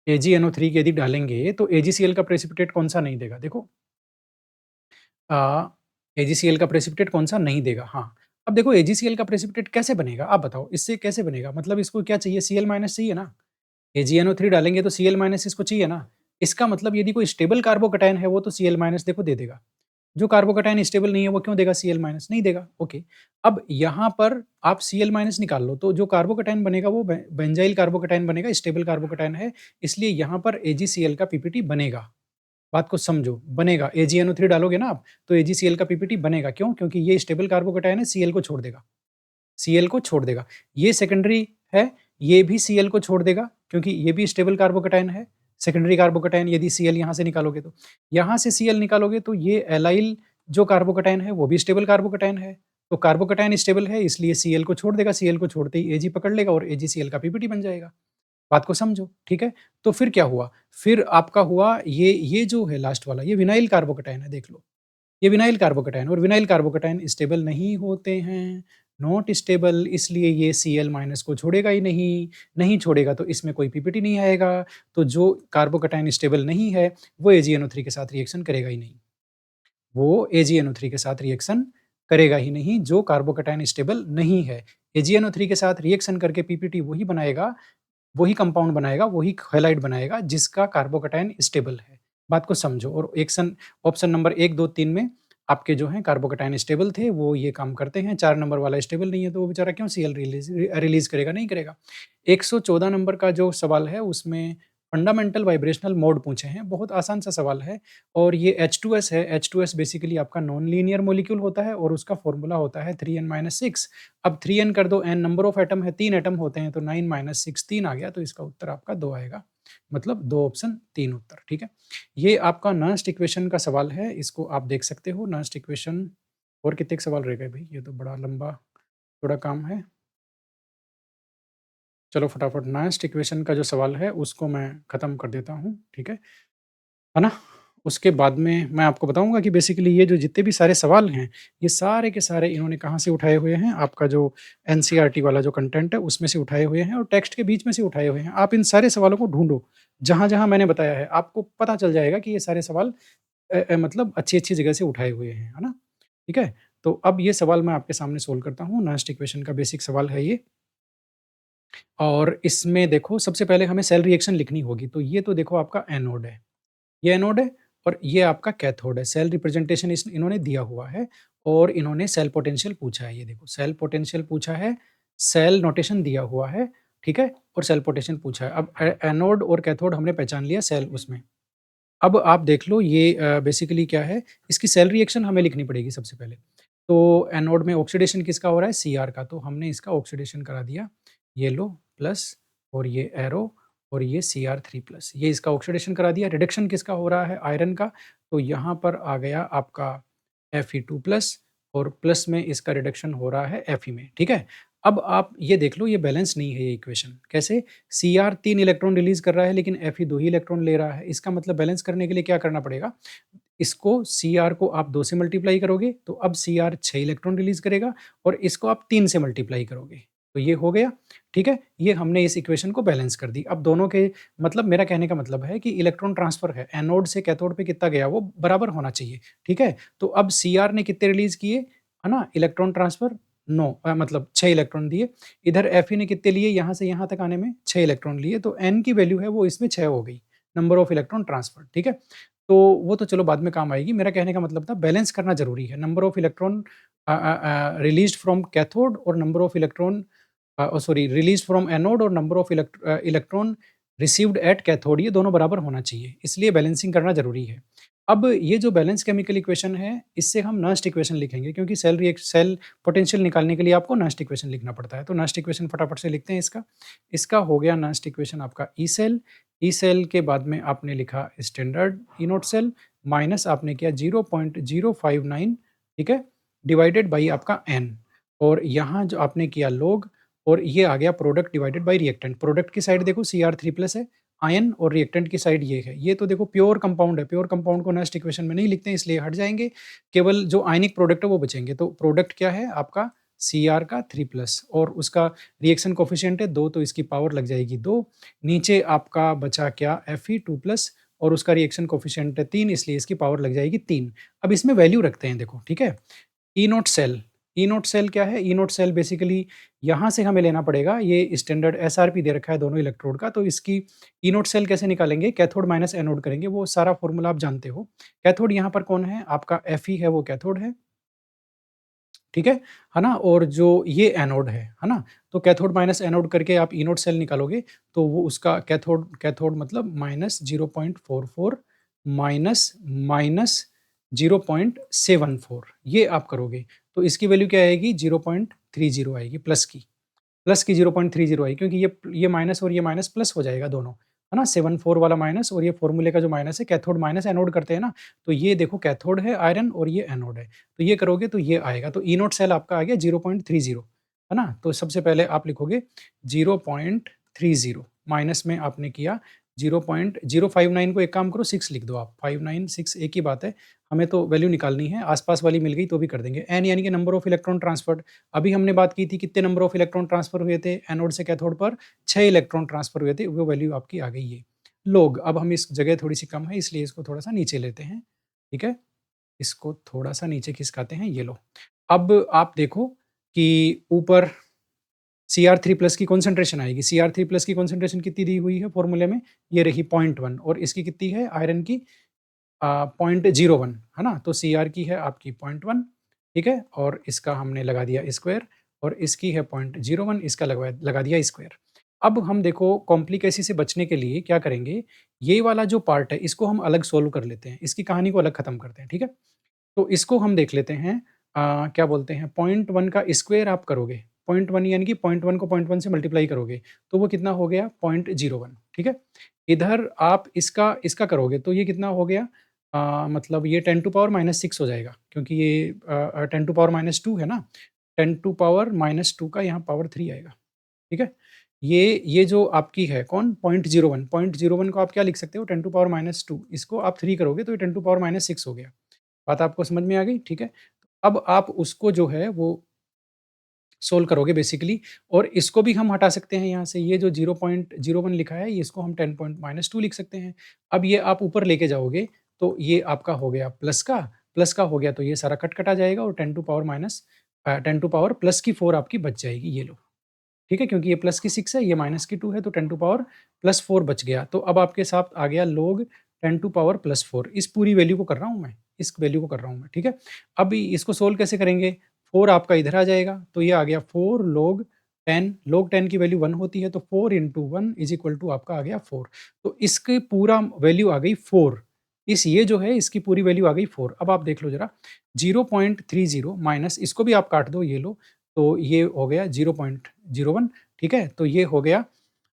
AgNO3 यदि डालेंगे तो AgCl का प्रेसिपिटेट कौन-सा नहीं देगा? देखो अ, AgCl का प्रेसिपिटेट कौन-सा नहीं देगा? हाँ, अब देखो AgCl का प्रेसिपिटेट कैसे बनेगा? आप बताओ, इससे कैसे बनेगा? मतलब इसको क्या चाहिए? Cl- चाहिए ना? AgNO3 डालेंगे तो Cl- इसको चाहिए ना। इसका मतलब यदि कोई स्टेबल कार्बोकैटायन है वो तो Cl- देखो दे देगा। जो कार्बोकैटायन स्टेबल नहीं है वो क्यों देगा Cl- नहीं देगा, ओके। अब यहाँ पर आप Cl- निकाल लो तो जो कार्बोकैटायन बनेगा वो बेंजाइल कार्बोकैटायन बनेगा, स्टेबल कार्बोकैटायन है, इसलिए यहाँ पर AgCl का पीपीटी बनेगा। बात को समझो, बनेगा। AgNO3 डालोगे ना आप तो AgCl का पीपीटी बनेगा, क्यों? क्योंकि ये स्टेबल कार्बोकैटायन है, Cl को छोड़ देगा। Cl को छोड़ देगा। ये सेकेंडरी है, ये भी Cl को छोड़ देगा क्योंकि ये भी स्टेबल कार्बोकैटायन है। सेकेंडरी कार्बोकैटायन यदि Cl यहाँ से निकालोगे तो। यहाँ से Cl निकालोगे तो ये एलाइल जो कार्बोकैटायन है वो भी स्टेबल कार्बोकैटायन है। तो कार्बोकैटायन स्टेबल है इसलिए Cl को छोड़ देगा, Cl को छोड़ते ही Ag पकड़ लेगा और AgCl का पीपीटी बन जाएगा। बात को समझो, ठीक है? तो फिर क्या हुआ? फिर आपका हुआ ये जो है लास्ट वाला ये विनाइल कार्बोकैटायन है, देख लो। ये विनाइल कार्बोकैटायन और विनाइल कार्बोकैटायन स्टेबल नहीं होते हैं, नॉट स्टेबल, इसलिए ये Cl- को छोड़ेगा ही नहीं, नहीं छोड़ेगा तो इसमें कोई पीपीटी नहीं आएगा, तो जो कार्बोकैटायन स्टेबल नहीं है, वो AgNO3 के साथ रिएक्शन करेगा ही नहीं। वो AgNO3 के साथ रिएक्शन करेगा ही नहीं, जो कार्बोकैटायन स्टेबल नहीं है। AgNO3 के साथ रिएक्शन करके पीपीटी वही बनाएगा, वही कंपाउंड बनाएगा, वही हैलाइड बनाएगा जिसका कार्बोकैटायन स्टेबल है। बात को समझो और एक्शन ऑप्शन नंबर 1, 2, 3 में आपके जो हैं कार्बोकैटायन स्टेबल थे, वो ये काम करते हैं। 4 नंबर वाला स्टेबल नहीं है, तो वो बेचारा क्यों Cl रिलीज़ करेगा? नहीं करेगा। 114 नंबर का जो सवाल है, उसमें फंडामेंटल वाइब्रेशनल मोड पूछे हैं। बहुत आसान सा सवाल है और ये H2S है। H2S बेसिकली आपका नॉन लीनियर मॉलिक्यूल होता है और उसका फ़ॉर्मूला होता है 3n-6। अब 3n कर दो, n नंबर ऑफ एटम है, 3 एटम होते हैं, तो 9 - 6 3 आ गया, तो इसका उत्तर आपका 2 आएगा। मतलब 2 ऑप्शन 3 उत्तर, ठीक है? ये आपका नॉस्ट इक्वेशन का सवाल है, इसको आप देख सकते हो नॉस्ट इक्वेशन। और कितने के सवाल रह गए भई? ये तो बड़ा लंबा थोड़ा काम है। चलो फटाफट नॉस्ट इक्वेशन का जो सवाल है उसको मैं ख़त्म कर देता हूँ, ठीक है ना? उसके बाद में मैं आपको बताऊँगा कि बेसिकली ये जो जितने भी सारे सवाल हैं, ये सारे के सारे इन्होंने कहाँ से उठाए हुए हैं, आपका जो एनसीईआरटी वाला जो कंटेंट है उसमें से उठाए हुए हैं और टेक्स्ट के बीच में से उठाए हुए हैं। आप इन सारे सवालों को ढूँढो, जहाँ-जहाँ मैंने बताया है, आपको पता चल जाएगा कि ये सारे सवाल मतलब अच्छी-अच्छी जगह से उठाए हुए हैं, है ना? ठीक है? तो अब ये सवाल मैं आपके सामने सोल्व करता हूँ, नॉस्ट इक्वेशन का बेसिक सवाल है ये। और इसमें देखो सबसे पहले हमें सेल रिएक्शन लिखनी होगी, तो ये तो देखो आपका एनोड है। ये एनोड है और ये आपका कैथोड है। सेल रिप्रेजेंटेशन इस इन्होंने दिया हुआ है और इन्होंने सेल पोटेंशियल पूछा है। ये देखो सेल पोटेंशियल पूछा है, सेल नोटेशन दिया हुआ है, ठीक है? और सेल पोटेंशियल पूछा है। अब एनोड और कैथोड हमने पहचान लिया सेल उसमें। अब आप देख लो ये बेसिकली क्या है, इसकी सेल रिएक्शन हमें लिखनी पड़ेगी सबसे पहले। तो एनोड में ऑक्सीडेशन किसका हो रहा है? Cr का, तो हमने इसका ऑक्सीडेशन करा दिया। ये लो प्लस और ये एरो और ये Cr3+, ये इसका ऑक्सीडेशन करा दिया। रिडक्शन किसका हो रहा है? आयरन का। तो यहाँ पर आ गया आपका Fe2+ और प्लस में इसका रिडक्शन हो रहा है Fe में, ठीक है? अब आप ये देख लो, ये बैलेंस नहीं है ये इक्वेशन। कैसे? Cr 3 इलेक्ट्रॉन रिलीज़ कर रहा है लेकिन Fe 2 ही इलेक्ट्रॉन ले रहा है। इसका मतलब बैलेंस करने के लिए क्या करना पड़ेगा? इसको Cr को आप 2 से मल्टीप्लाई करोगे तो अब Cr 6 इलेक्ट्रॉन रिलीज़ करेगा और इसको आप 3 से मल्टीप्लाई करोगे, तो ये हो गया, ठीक है? ये हमने इस इक्वेशन को बैलेंस कर दी। अब दोनों के मतलब मेरा कहने का मतलब है कि इलेक्ट्रॉन ट्रांसफ़र है, एनोड से कैथोड पे कितना गया वो बराबर होना चाहिए, ठीक है? तो अब Cr ने कितने रिलीज़ किए, है ना? इलेक्ट्रॉन ट्रांसफ़र 9 मतलब 6 इलेक्ट्रॉन दिए। इधर Fe ने कितने लिए यहाँ से यहाँ तक आने में? 6 इलेक्ट्रॉन लिए, तो n की वैल्यू है वो इसमें 6 हो गई, नंबर ऑफ इलेक्ट्रॉन ट्रांसफ़र्ड, ठीक है? तो वो तो चलो बाद में काम आएगी। मेरा कहने का मतलब था बैलेंस करना ज़रूरी है। Number of electron released from cathode और number of electron sorry released from anode और number of electron received at cathode, ये दोनों बराबर होना चाहिए। इसलिए बैलेंसिंग करना ज़रूरी है। अब ये जो बैलेंस केमिकल इक्वेशन है, इससे हम नस्ट इक्वेशन लिखेंगे क्योंकि सेल पोटेंशियल निकालने के लिए आपको नस्ट इक्वेशन लिखना पड़ता है। तो नस्ट इक्वेशन फटाफट से लिखते हैं इसका। इसका हो गया नस्ट इक्वेशन आपका ई सेल। ई सेल के बाद में आपने लिखा standard E naught cell minus आपने किया 0.059, ठीक है, डिवाइडेड बाई आपका एन और यहाँ जो आपने किया लोग और ये आ गया product divided by reactant. Product की साइड देखो Cr3+ है, आयन और रिएक्टेंट की साइड ये है। ये तो देखो प्योर कंपाउंड है, प्योर कंपाउंड को नेक्स्ट इक्वेशन में नहीं लिखते हैं इसलिए हट जाएँगे। केवल जो आयनिक प्रोडक्ट है वो बचेंगे। तो प्रोडक्ट क्या है आपका Cr का 3+ और उसका रिएक्शन कोएफिशिएंट है 2 तो इसकी पावर लग जाएगी 2। नीचे आपका बचा क्या Fe2+ और उसका रिएक्शन कोएफिशिएंट है 3 इसलिए इसकी पावर लग जाएगी 3। अब इसमें वैल्यू रखते हैं देखो, ठीक है? ई नोट सेल, ई नोट सेल क्या है? ई नोट सेल बेसिकली यहाँ से हमें लेना पड़ेगा, ये स्टैंडर्ड एसआरपी दे रखा है दोनों इलेक्ट्रोड का, तो इसकी ई नोट सेल कैसे निकालेंगे? कैथोड माइनस एनोड करेंगे, वो सारा फॉर्मूला आप जानते हो। कैथोड यहाँ पर कौन है? आपका Fe है वो कैथोड है, ठीक है ना? और जो ये एनोड है ना? तो कैथोड माइनस एनोड करके आप ई नोट सेल निकालोगे, तो वो उसका कैथोड कैथोड मतलब माइनस 0.44 माइनस माइनस 0.74 ये आप करोगे, तो इसकी वैल्यू क्या आएगी? 0.30 आएगी प्लस की 0.30 आई क्योंकि ये माइनस और ये माइनस प्लस हो जाएगा दोनों, है ना? 74 वाला माइनस और ये फ़ॉर्मूले का जो माइनस है कैथोड माइनस एनोड करते हैं ना, तो ये देखो कैथोड है आयरन और ये एनोड है। तो ये करोगे तो ये आएगा, तो ई नोट सेल आपका आ गया 0.30, है ना? तो सबसे पहले आप लिखोगे 0.30 माइनस में आपने किया 0.059 को एक काम करो 6 लिख दो आप, 59 6 एक ही बात है। हमें तो वैल्यू निकालनी है, आस-पास वाली मिल गई तो भी कर देंगे। एन यानी कि नंबर ऑफ इलेक्ट्रॉन ट्रांसफर्ड। अभी हमने बात की थी कितने नंबर ऑफ इलेक्ट्रॉन ट्रांसफर हुए थे एनोड से कैथोड पर 6 इलेक्ट्रॉन ट्रांसफर हुए थे, वो वैल्यू आपकी आ गई ये। लोग अब हम इस जगह थोड़ी-सी कम है इसलिए इसको थोड़ा-सा नीचे लेते हैं, ठीक है? इसको थोड़ा-सा नीचे खिसकाते हैं, ये लो। अब आप देखो कि ऊपर Cr3+ की कॉन्सन्ट्रेशन आएगी, Cr3+ की कॉन्सन्ट्रेशन कितनी दी हुई है फॉर्मूले में? ये रही 0.1 और इसकी कितनी है आयरन की 0.01, है ना? तो Cr की है आपकी 0.1, ठीक है? और इसका हमने लगा दिया स्क्वायर और इसकी है 0.01, इसका लगा दिया स्क्वायर। अब हम देखो कॉम्प्लिकेसी से बचने के लिए क्या करेंगे, ये वाला जो पार्ट है इसको हम अलग सोल्व कर लेते हैं, इसकी कहानी को अलग खत्म करते हैं, ठीक है? तो इसको हम देख लेते हैं क्या बोलते हैं 0.1 का स्क्वायर आप करोगे, 0.1 यानी कि 0.1 को 0.1 से मल्टीप्लाई करोगे, तो वो कितना हो गया 0.01, ठीक है? इधर आप इसका इसका करोगे तो ये कितना हो गया मतलब ये 10 टू पावर -6 हो जाएगा क्योंकि ये 10 टू पावर -2 है ना, 10 टू पावर -2 का यहाँ पावर 3 आएगा, ठीक है? ये जो आपकी है कौन 0.01 को आप क्या लिख सकते हो 10 टू पावर -2 इसको आप 3 करोगे तो ये 10 टू पावर -6 हो गया। बात आपको समझ में आ गई? ठीक है। अब आप उसको जो है वो सोल्व करोगे बेसिकली और इसको भी हम हटा सकते हैं यहाँ से, ये जो 0.01 लिखा है, ये इसको हम 10.-2 लिख सकते हैं। अब ये आप ऊपर लेके जाओगे, तो ये आपका हो गया प्लस का हो गया तो ये सारा कट-कटा जाएगा और 10 टू पावर प्लस की 4 आपकी बच जाएगी, ये लो। ठीक है? क्योंकि ये प्लस की 6 है, ये माइनस की 2 है, तो 10 टू पावर प्लस 4 बच गया। तो अब आपके साथ आ गया log 10 टू पावर प्लस 4, इस पूरी वैल्यू को कर रहा हूँ मैं, इस वैल्यू को कर रहा हूँ मैं, ठीक है? अब इसको सोल्व कैसे करेंगे? 4 आपका इधर आ जाएगा, तो ये आ गया 4 log 10 की वैल्यू 1 होती है, तो 4 इंटू 1 इज़ इक्वल टू आपका आ गया 4। तो इसकी पूरा वैल्यू आ गई 4। ये जो है इसकी पूरी वैल्यू आ गई 4। अब आप देख लो ज़रा 0.30 माइनस इसको भी आप काट दो, ये लो, तो ये हो गया 0.01, ठीक है? तो ये हो गया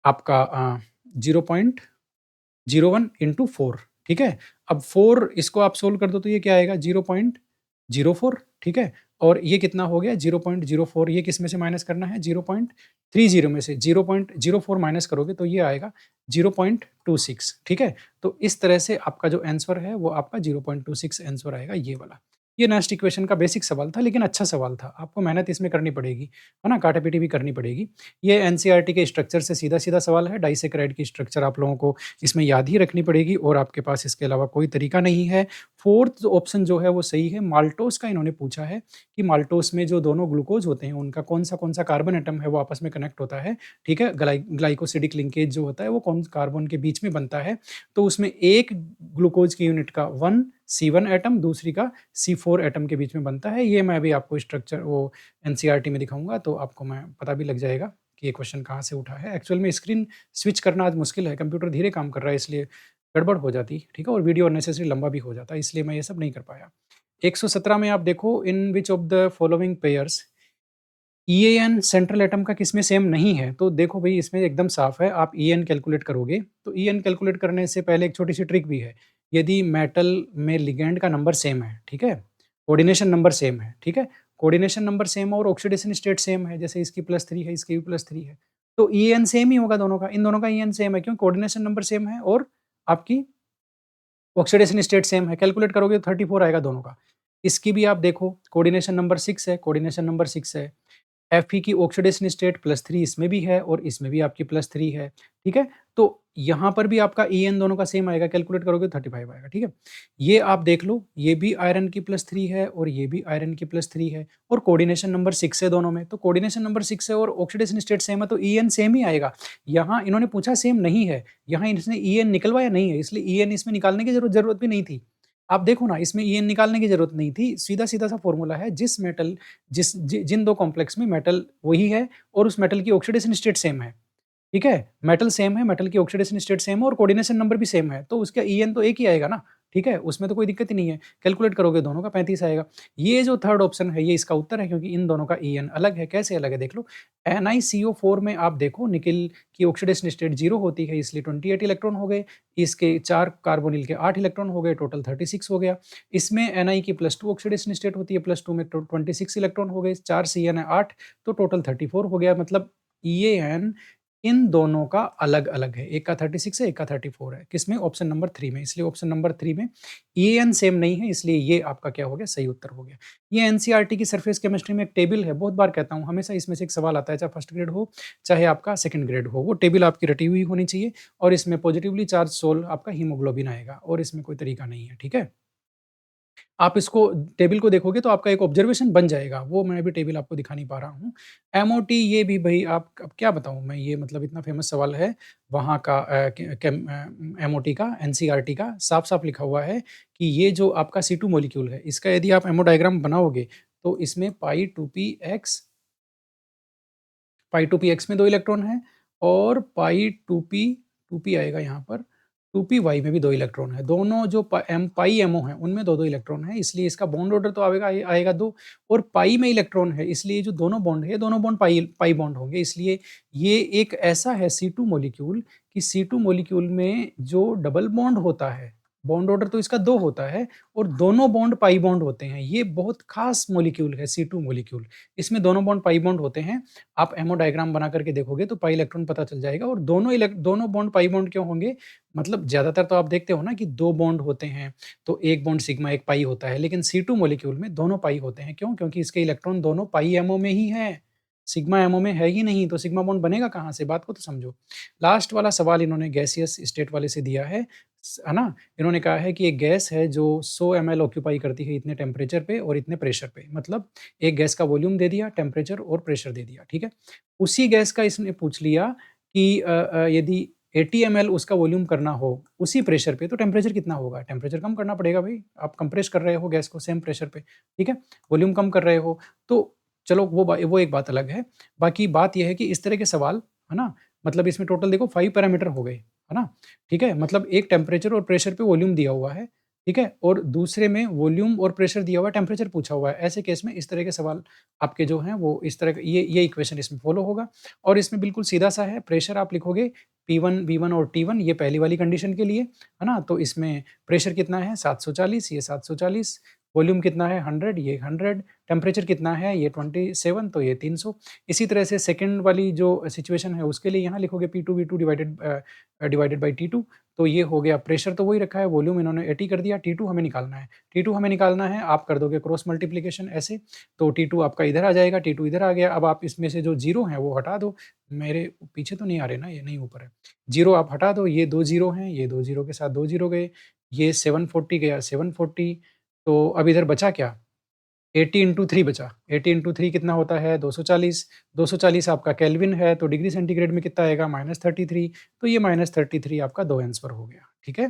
आपका 0.01 इंटू 4, ठीक है? अब 4 इसको आप सोल्व कर दो तो ये क्या आएगा 0.04, ठीक है? और ये कितना हो गया 0.04, ये किस में से माइनस करना है 0.30 में से 0.04 माइनस करोगे तो ये आएगा 0.26, ठीक है? तो इस तरह से आपका जो आंसर है वो आपका 0.26 आंसर आएगा ये वाला। ये नेक्स्ट इक्वेशन का बेसिक सवाल था लेकिन अच्छा सवाल था। आपको मेहनत इसमें करनी पड़ेगी, है ना? काटा-पीटी भी करनी पड़ेगी। ये एनसीईआरटी के स्ट्रक्चर से सीधा-सीधा सवाल है, डाइसैकेराइड की स्ट्रक्चर आप लोगों को इसमें याद ही रखनी पड़ेगी और आपके पास इसके अलावा कोई तरीका नहीं है। 4th ऑप्शन जो है वो सही है, माल्टोज़ का इन्होंने पूछा है कि माल्टोज़ में जो दोनों ग्लूकोज़ होते हैं, उनका कौन-सा कार्बन एटम है वो आपस में कनेक्ट होता है, ठीक है? ग्लाइकोसिडिक लिंकेज जो होता है वो कौन कार्बन के बीच में बनता है, तो उसमें एक ग्लूकोज़ की यूनिट का 1 C1 एटम, दूसरी का C4 एटम के बीच में बनता है। ये मैं अभी आपको स्ट्रक्चर वो एनसीईआरटी में दिखाऊँगा तो आपको मैं पता भी लग जाएगा कि ये क्वेश्चन कहाँ से उठा है। एक्चुअल में स्क्रीन स्विच करना आज मुश्किल है, कंप्यूटर धीरे काम कर रहा है इसलिए गड़बड़ हो जाती, ठीक है? और वीडियो अननेसेसरी लंबा भी हो जाता है, इसलिए मैं ये सब नहीं कर पाया। 117 में आप देखो in which of the following pairs EN central atom का किसमें सेम नहीं है? तो देखो भई इसमें एकदम साफ है, आप ईएन कैलकुलेट करोगे, तो ईएन कैलकुलेट करने से पहले एक छोटी-सी ट्रिक भी है। यदि मेटल में लिगैंड का नंबर सेम है, ठीक है? कोऑर्डिनेशन नंबर सेम है, ठीक है? कोऑर्डिनेशन नंबर सेम और ऑक्सीडेशन स्टेट सेम है, जैसे इसकी +3 है, इसकी भी +3 है, तो ईएन सेम ही होगा दोनों का, इन दोनों का ईएन सेम है, क्यों? कोऑर्डिनेशन नंबर सेम है और आपकी ऑक्सीडेशन स्टेट सेम है, कैलकुलेट करोगे तो 34 आएगा दोनों का। इसकी भी आप देखो कोऑर्डिनेशन नंबर 6 है, कोऑर्डिनेशन नंबर 6 है। Fe की ऑक्सीडेशन स्टेट +3 इसमें भी है और इसमें भी आपकी +3 है, ठीक है? तो यहाँ पर भी आपका En दोनों का सेम आएगा, कैलकुलेट करोगे तो 35 आएगा, ठीक है? ये आप देख लो, ये भी आयरन की +3 है और ये भी आयरन की +3 है और कोऑर्डिनेशन नंबर 6 है दोनों में, तो कोऑर्डिनेशन नंबर 6 है और ऑक्सीडेशन स्टेट सेम है तो En सेम ही आएगा। यहाँ इन्होंने पूछा सेम नहीं है, यहाँ इसने En निकलवाया नहीं है, इसलिए En इसमें निकालने की ज़रूरत भी नहीं थी। आप देखो ना, इसमें En निकालने की ज़रूरत नहीं थी, सीधा-सीधा सा फ़ॉर्मूला है, जिस मेटल जिन 2 कॉम्प्लेक्स में मेटल वही है और उस मेटल की ऑक्सीडेशन स्टेट सेम है, ठीक है? मेटल सेम है, मेटल की ऑक्सीडेशन स्टेट सेम है और कोऑर्डिनेशन नंबर भी सेम है, तो उसका En तो एक ही आएगा ना, ठीक है? उसमें तो कोई दिक्कत ही नहीं है, कैलकुलेट करोगे दोनों का 35 आएगा। ये जो थर्ड ऑप्शन है, ये इसका उत्तर है क्योंकि इन दोनों का En अलग है, कैसे अलग है देख लो। NiCO4 में आप देखो निकेल की ऑक्सीडेशन स्टेट 0 होती है इसलिए 28 इलेक्ट्रॉन हो गए, इसके 4 कार्बोनिल के 8 इलेक्ट्रॉन हो गए, टोटल 36 हो गया। इसमें Ni की +2 ऑक्सीडेशन स्टेट होती है, +2 में 26 इलेक्ट्रॉन हो गए, 4 Cn है 8 तो टोटल 34 हो गया, मतलब En इन दोनों का अलग-अलग है, एक का 36 है, एक का 34 है। किसमें? ऑप्शन नंबर 3 में, इसलिए ऑप्शन नंबर 3 में En सेम नहीं है, इसलिए ये आपका क्या हो गया? सही उत्तर हो गया। ये एनसीईआरटी की सरफेस केमिस्ट्री में एक टेबल है, बहुत बार कहता हूँ, हमेशा इसमें से एक सवाल आता है, चाहे फर्स्ट ग्रेड हो, चाहे आपका सेकंड ग्रेड हो, वो टेबल आपकी रटी हुई होनी चाहिए और इसमें पॉजिटिवली चार्ज सोल आपका हीमोग्लोबिन आएगा और इसमें कोई तरीका नहीं है, ठीक है? आप इसको टेबल को देखोगे तो आपका एक ऑब्जर्वेशन बन जाएगा, वो मैं अभी टेबल आपको दिखा नहीं पा रहा हूँ। एमओटी ये भी भई आप अब क्या बताऊँ मैं, ये मतलब इतना फेमस सवाल है वहाँ का एमओटी का, एनसीईआरटी का साफ-साफ लिखा हुआ है कि ये जो आपका C2 मॉलिक्यूल है, इसका यदि आप एमो डायग्राम बनाओगे तो इसमें पाई 2p x में 2 इलेक्ट्रॉन हैं और पाई 2p आएगा यहाँ पर, 2py में भी 2 इलेक्ट्रॉन है। दोनों जो पाई एमओ हैं, उनमें 2-2 इलेक्ट्रॉन हैं, इसलिए इसका बॉन्ड ऑर्डर तो आएगा 2 और पाई में इलेक्ट्रॉन है, इसलिए जो दोनों बॉन्ड है, दोनों बॉन्ड पाई पाई बॉन्ड होंगे। इसलिए ये एक ऐसा है C2 मॉलिक्यूल कि C2 मॉलिक्यूल में जो डबल बॉन्ड होता है, बॉन्ड ऑर्डर तो इसका 2 होता है और दोनों बॉन्ड पाई बॉन्ड होते हैं। ये बहुत खास मॉलिक्यूल है C2 मॉलिक्यूल। इसमें दोनों बॉन्ड पाई बॉन्ड होते हैं। आप एमओ डायग्राम बना करके देखोगे तो पाई इलेक्ट्रॉन पता चल जाएगा और दोनों बॉन्ड पाई बॉन्ड क्यों होंगे? मतलब ज़्यादातर तो आप देखते हो ना कि 2 बॉन्ड होते हैं, तो एक बॉन्ड सिग्मा एक पाई होता है, लेकिन C2 मॉलिक्यूल में दोनों पाई होते हैं। क्यों? क्योंकि इसके इलेक्ट्रॉन दोनों पाई एमओ में ही हैं। सिग्मा एमओ में है ही नहीं, तो सिग्मा बॉन्ड बनेगा कहाँ से? बात को तो समझो। लास्ट वाला सवाल इन्होंने गैसियस स्टेट वाले से दिया है ना? इन्होंने कहा है कि एक गैस है जो 100 एमएल ऑक्यूपाई करती है इतने टेम्परेचर पे और इतने प्रेशर पे। मतलब एक गैस का वॉल्यूम दे दिया, टेम्परेचर और प्रेशर दे दिया, ठीक है? उसी गैस का इसने पूछ लिया कि यदि 80 एमएल उसका वॉल्यूम करना हो उसी प्रेशर पे तो टेम्परेचर कितना होगा? टेम्परेचर कम करना पड़ेगा भई, आप कंप्रेस कर रहे हो गैस को सेम प्रेशर पे, ठीक है? वॉल्यूम कम कर रहे हो, तो चलो वो एक बात अलग है। बाकी बात ये है कि इस तरह के सवाल, है ना? मतलब इसमें टोटल देखो 5 पैरामीटर हो गए, है ना? ठीक है? मतलब एक टेम्परेचर और प्रेशर पे वॉल्यूम दिया हुआ है, ठीक है? और दूसरे में वॉल्यूम और प्रेशर दिया हुआ है, टेम्परेचर पूछा हुआ है। ऐसे केस में इस तरह के सवाल आपके जो हैं वो इस तरह के ये इक्वेशन इसमें फ़ॉलो होगा और इसमें बिल्कुल सीधा-सा है, प्रेशर आप लिखोगे P1, V1 और T1 ये पहली वाली कंडीशन के लिए, है ना? तो इसमें प्रेशर कितना है 740 ये 740, वॉल्यूम कितना है 100 ये 100, टेम्परेचर कितना है ये 27 तो ये 300। इसी तरह से सेकंड वाली जो सिचुएशन है उसके लिए यहाँ लिखोगे P2 V2 divided by T2 तो ये हो गया प्रेशर तो वही रखा है, वॉल्यूम इन्होंने 80 कर दिया, T2 हमें निकालना है। T2 हमें निकालना है, आप कर दोगे क्रॉस मल्टीप्लिकेशन ऐसे, तो T2 आपका इधर आ जाएगा, T2 इधर आ गया। अब आप इसमें से जो 0 हैं वो हटा दो, मेरे पीछे तो नहीं आ रहे ना, ये नहीं ऊपर है। 0 आप हटा दो, ये 2 0 हैं, ये 2 0 के साथ 2 0 गए, ये 740 गया 740, तो अब इधर बचा क्या? 80 इंटू 3 बचा, 80 इंटू 3 कितना होता है 240, 240 आपका केल्विन है तो डिग्री सेंटीग्रेड में कितना आएगा -33, तो ये -33 आपका 2 आंसर हो गया, ठीक है?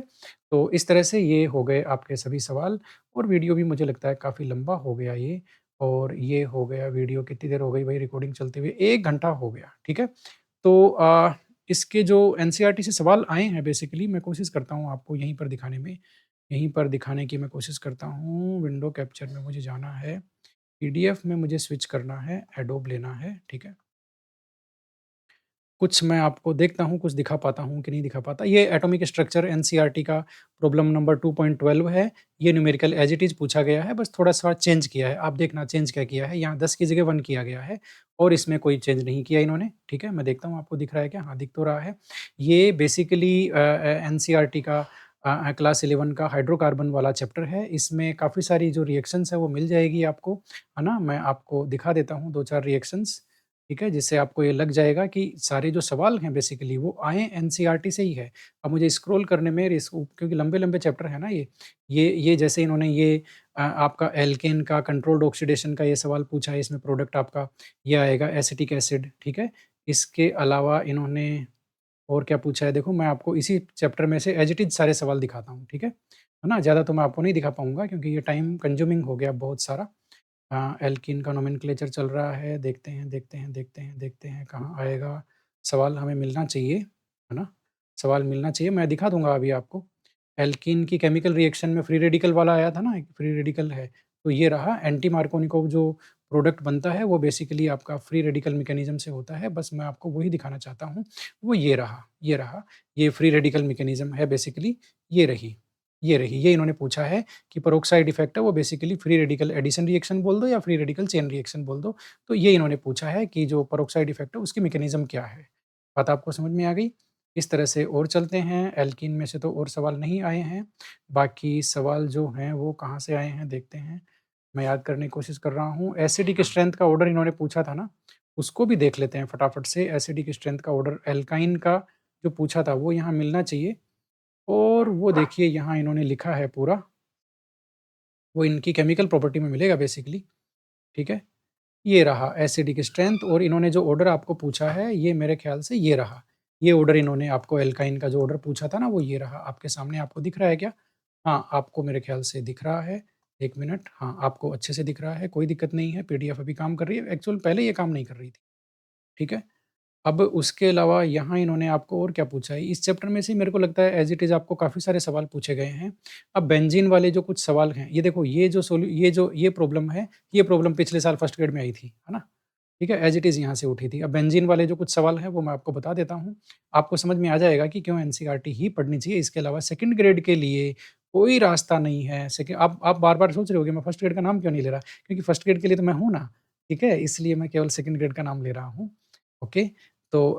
तो इस तरह से ये हो गए आपके सभी सवाल और वीडियो भी मुझे लगता है काफ़ी लंबा हो गया ये और ये हो गया वीडियो कितनी देर हो गई भाई रिकॉर्डिंग चलते हुए 1 घंटा हो गया, ठीक है? तो इसके जो एनसीईआरटी से सवाल आए हैं बेसिकली मैं कोशिश करता हूँ आपको यहीं पर दिखाने में, यहीं पर दिखाने की मैं कोशिश करता हूँ, विंडो कैप्चर में मुझे जाना है। पीडीएफ में मुझे स्विच करना है, एडोब लेना है, ठीक है? कुछ मैं आपको देखता हूँ, कुछ दिखा पाता हूँ कि नहीं दिखा पाता। ये एटॉमिक स्ट्रक्चर एनसीईआरटी का प्रॉब्लम नंबर 2.12 है। ये न्यूमेरिकल एज़ इट इज़ पूछा गया है, बस थोड़ा-सा चेंज किया है। आप देखना चेंज क्या किया है, यहाँ 10 की जगह 1 किया गया है और इसमें कोई चेंज नहीं किया इन्होंने, ठीक है? मैं देखता हूँ आपको दिख रहा है क्या? हाँ, दिख तो रहा है। ये बेसिकली एनसीईआरटी का क्लास 11 का हाइड्रोकार्बन वाला चैप्टर है। इसमें काफ़ी सारी जो रिएक्शंस है वो मिल जाएगी आपको, है ना? मैं आपको दिखा देता हूँ 2-4 रिएक्शंस। ठीक है? जिससे आपको ये लग जाएगा कि सारे जो सवाल हैं बेसिकली वो आए एनसीईआरटी से ही है। अब मुझे स्क्रॉल करने में क्योंकि लंबे-लंबे चैप्टर है ना ये। ये जैसे इन्होंने ये आपका एल्केन का कंट्रोल्ड ऑक्सीडेशन का ये सवाल पूछा है, इसमें प्रोडक्ट आपका ये आएगा एसिटिक एसिड, ठीक है? इसके अलावा इन्होंने और क्या पूछा है देखो मैं आपको इसी चैप्टर में से एज़ इट इज़ सारे सवाल दिखाता हूँ, ठीक है? है ना? ज़्यादा तो मैं आपको नहीं दिखा पाऊँगा क्योंकि ये टाइम कंज्यूमिंग हो गया बहुत सारा। एल्कीन का नोमेनक्लेचर चल रहा है, देखते हैं कहाँ आएगा? सवाल हमें मिलना चाहिए, है ना? सवाल मिलना चाहिए, मैं दिखा दूँगा अभी आपको। एल्कीन की केमिकल रिएक्शन में फ्री रेडिकल वाला आया था ना, एक फ्री रेडिकल है, तो ये रहा एंटी मार्कोनिकोव जो प्रोडक्ट बनता है, वो बेसिकली आपका फ्री रेडिकल मैकेनिज़्म से होता है, बस मैं आपको वही दिखाना चाहता हूँ। वो ये रहा, ये रहा, ये फ्री रेडिकल मैकेनिज़्म है बेसिकली, ये रही, ये रही। ये इन्होंने पूछा है कि पेरोक्साइड इफ़ेक्ट है वो basically free radical addition reaction बोल दो या फ्री रेडिकल चेन रिएक्शन बोल दो। तो ये इन्होंने पूछा है कि जो पेरोक्साइड इफ़ेक्ट है उसकी मैकेनिज़्म क्या है? बात आपको समझ में आ गई? इस तरह से और चलते हैं, एल्कीन में से तो और सवाल नहीं आए हैं। बाकी सवाल जो हैं वो कहाँ से आए हैं देखते हैं। मैं याद करने की कोशिश कर रहा हूँ। एसिडिक स्ट्रेंथ का ऑर्डर इन्होंने पूछा था ना, उसको भी देख लेते हैं फटाफट से। एसिडिक स्ट्रेंथ का ऑर्डर एल्काइन का जो पूछा था वो यहाँ मिलना चाहिए और वो देखिए यहाँ इन्होंने लिखा है पूरा। वो इनकी केमिकल प्रॉपर्टी में मिलेगा बेसिकली, ठीक है? ये रहा एसिडिक स्ट्रेंथ और इन्होंने जो ऑर्डर आपको पूछा है, ये मेरे ख़्याल से ये रहा। ये ऑर्डर इन्होंने आपको एल्काइन का जो ऑर्डर पूछा था ना, वो ये रहा। आपके सामने आपको दिख रहा है क्या? हाँ, आपको मेरे ख़्याल से दिख रहा है। 1 मिनट, हाँ, आपको अच्छे से दिख रहा है, कोई दिक्कत नहीं है, पीडीएफ अभी काम कर रही है। एक्चुअल पहले ये काम नहीं कर रही थी, ठीक है? अब उसके अलावा यहाँ इन्होंने आपको और क्या पूछा है, इस चैप्टर में से मेरे को लगता है एज़ इट इज़ आपको काफ़ी सारे सवाल पूछे गए हैं। अब बेंज़ीन वाले जो कुछ सवाल हैं, ये देखो ये प्रॉब्लम है, ये प्रॉब्लम पिछले साल फर्स्ट ग्रेड में आई थी, है ना? ठीक है? एज़ इट इज़ यहाँ से उठी थी। अब बेंज़ीन वाले जो कुछ सवाल हैं वो मैं आपको बता देता हूँ। आपको समझ में आ जाएगा कि क्यों एनसीईआरटी ही पढ़नी चाहिए, इसके अलावा सेकंड ग्रेड के लिए कोई रास्ता नहीं है। आप बार-बार सोच रहे होगे मैं फर्स्ट ग्रेड का नाम क्यों नहीं ले रहा? क्योंकि फर्स्ट ग्रेड के लिए तो मैं हूँ ना, ठीक है? इसलिए मैं केवल सेकंड ग्रेड का नाम ले रहा हूँ। ओके? तो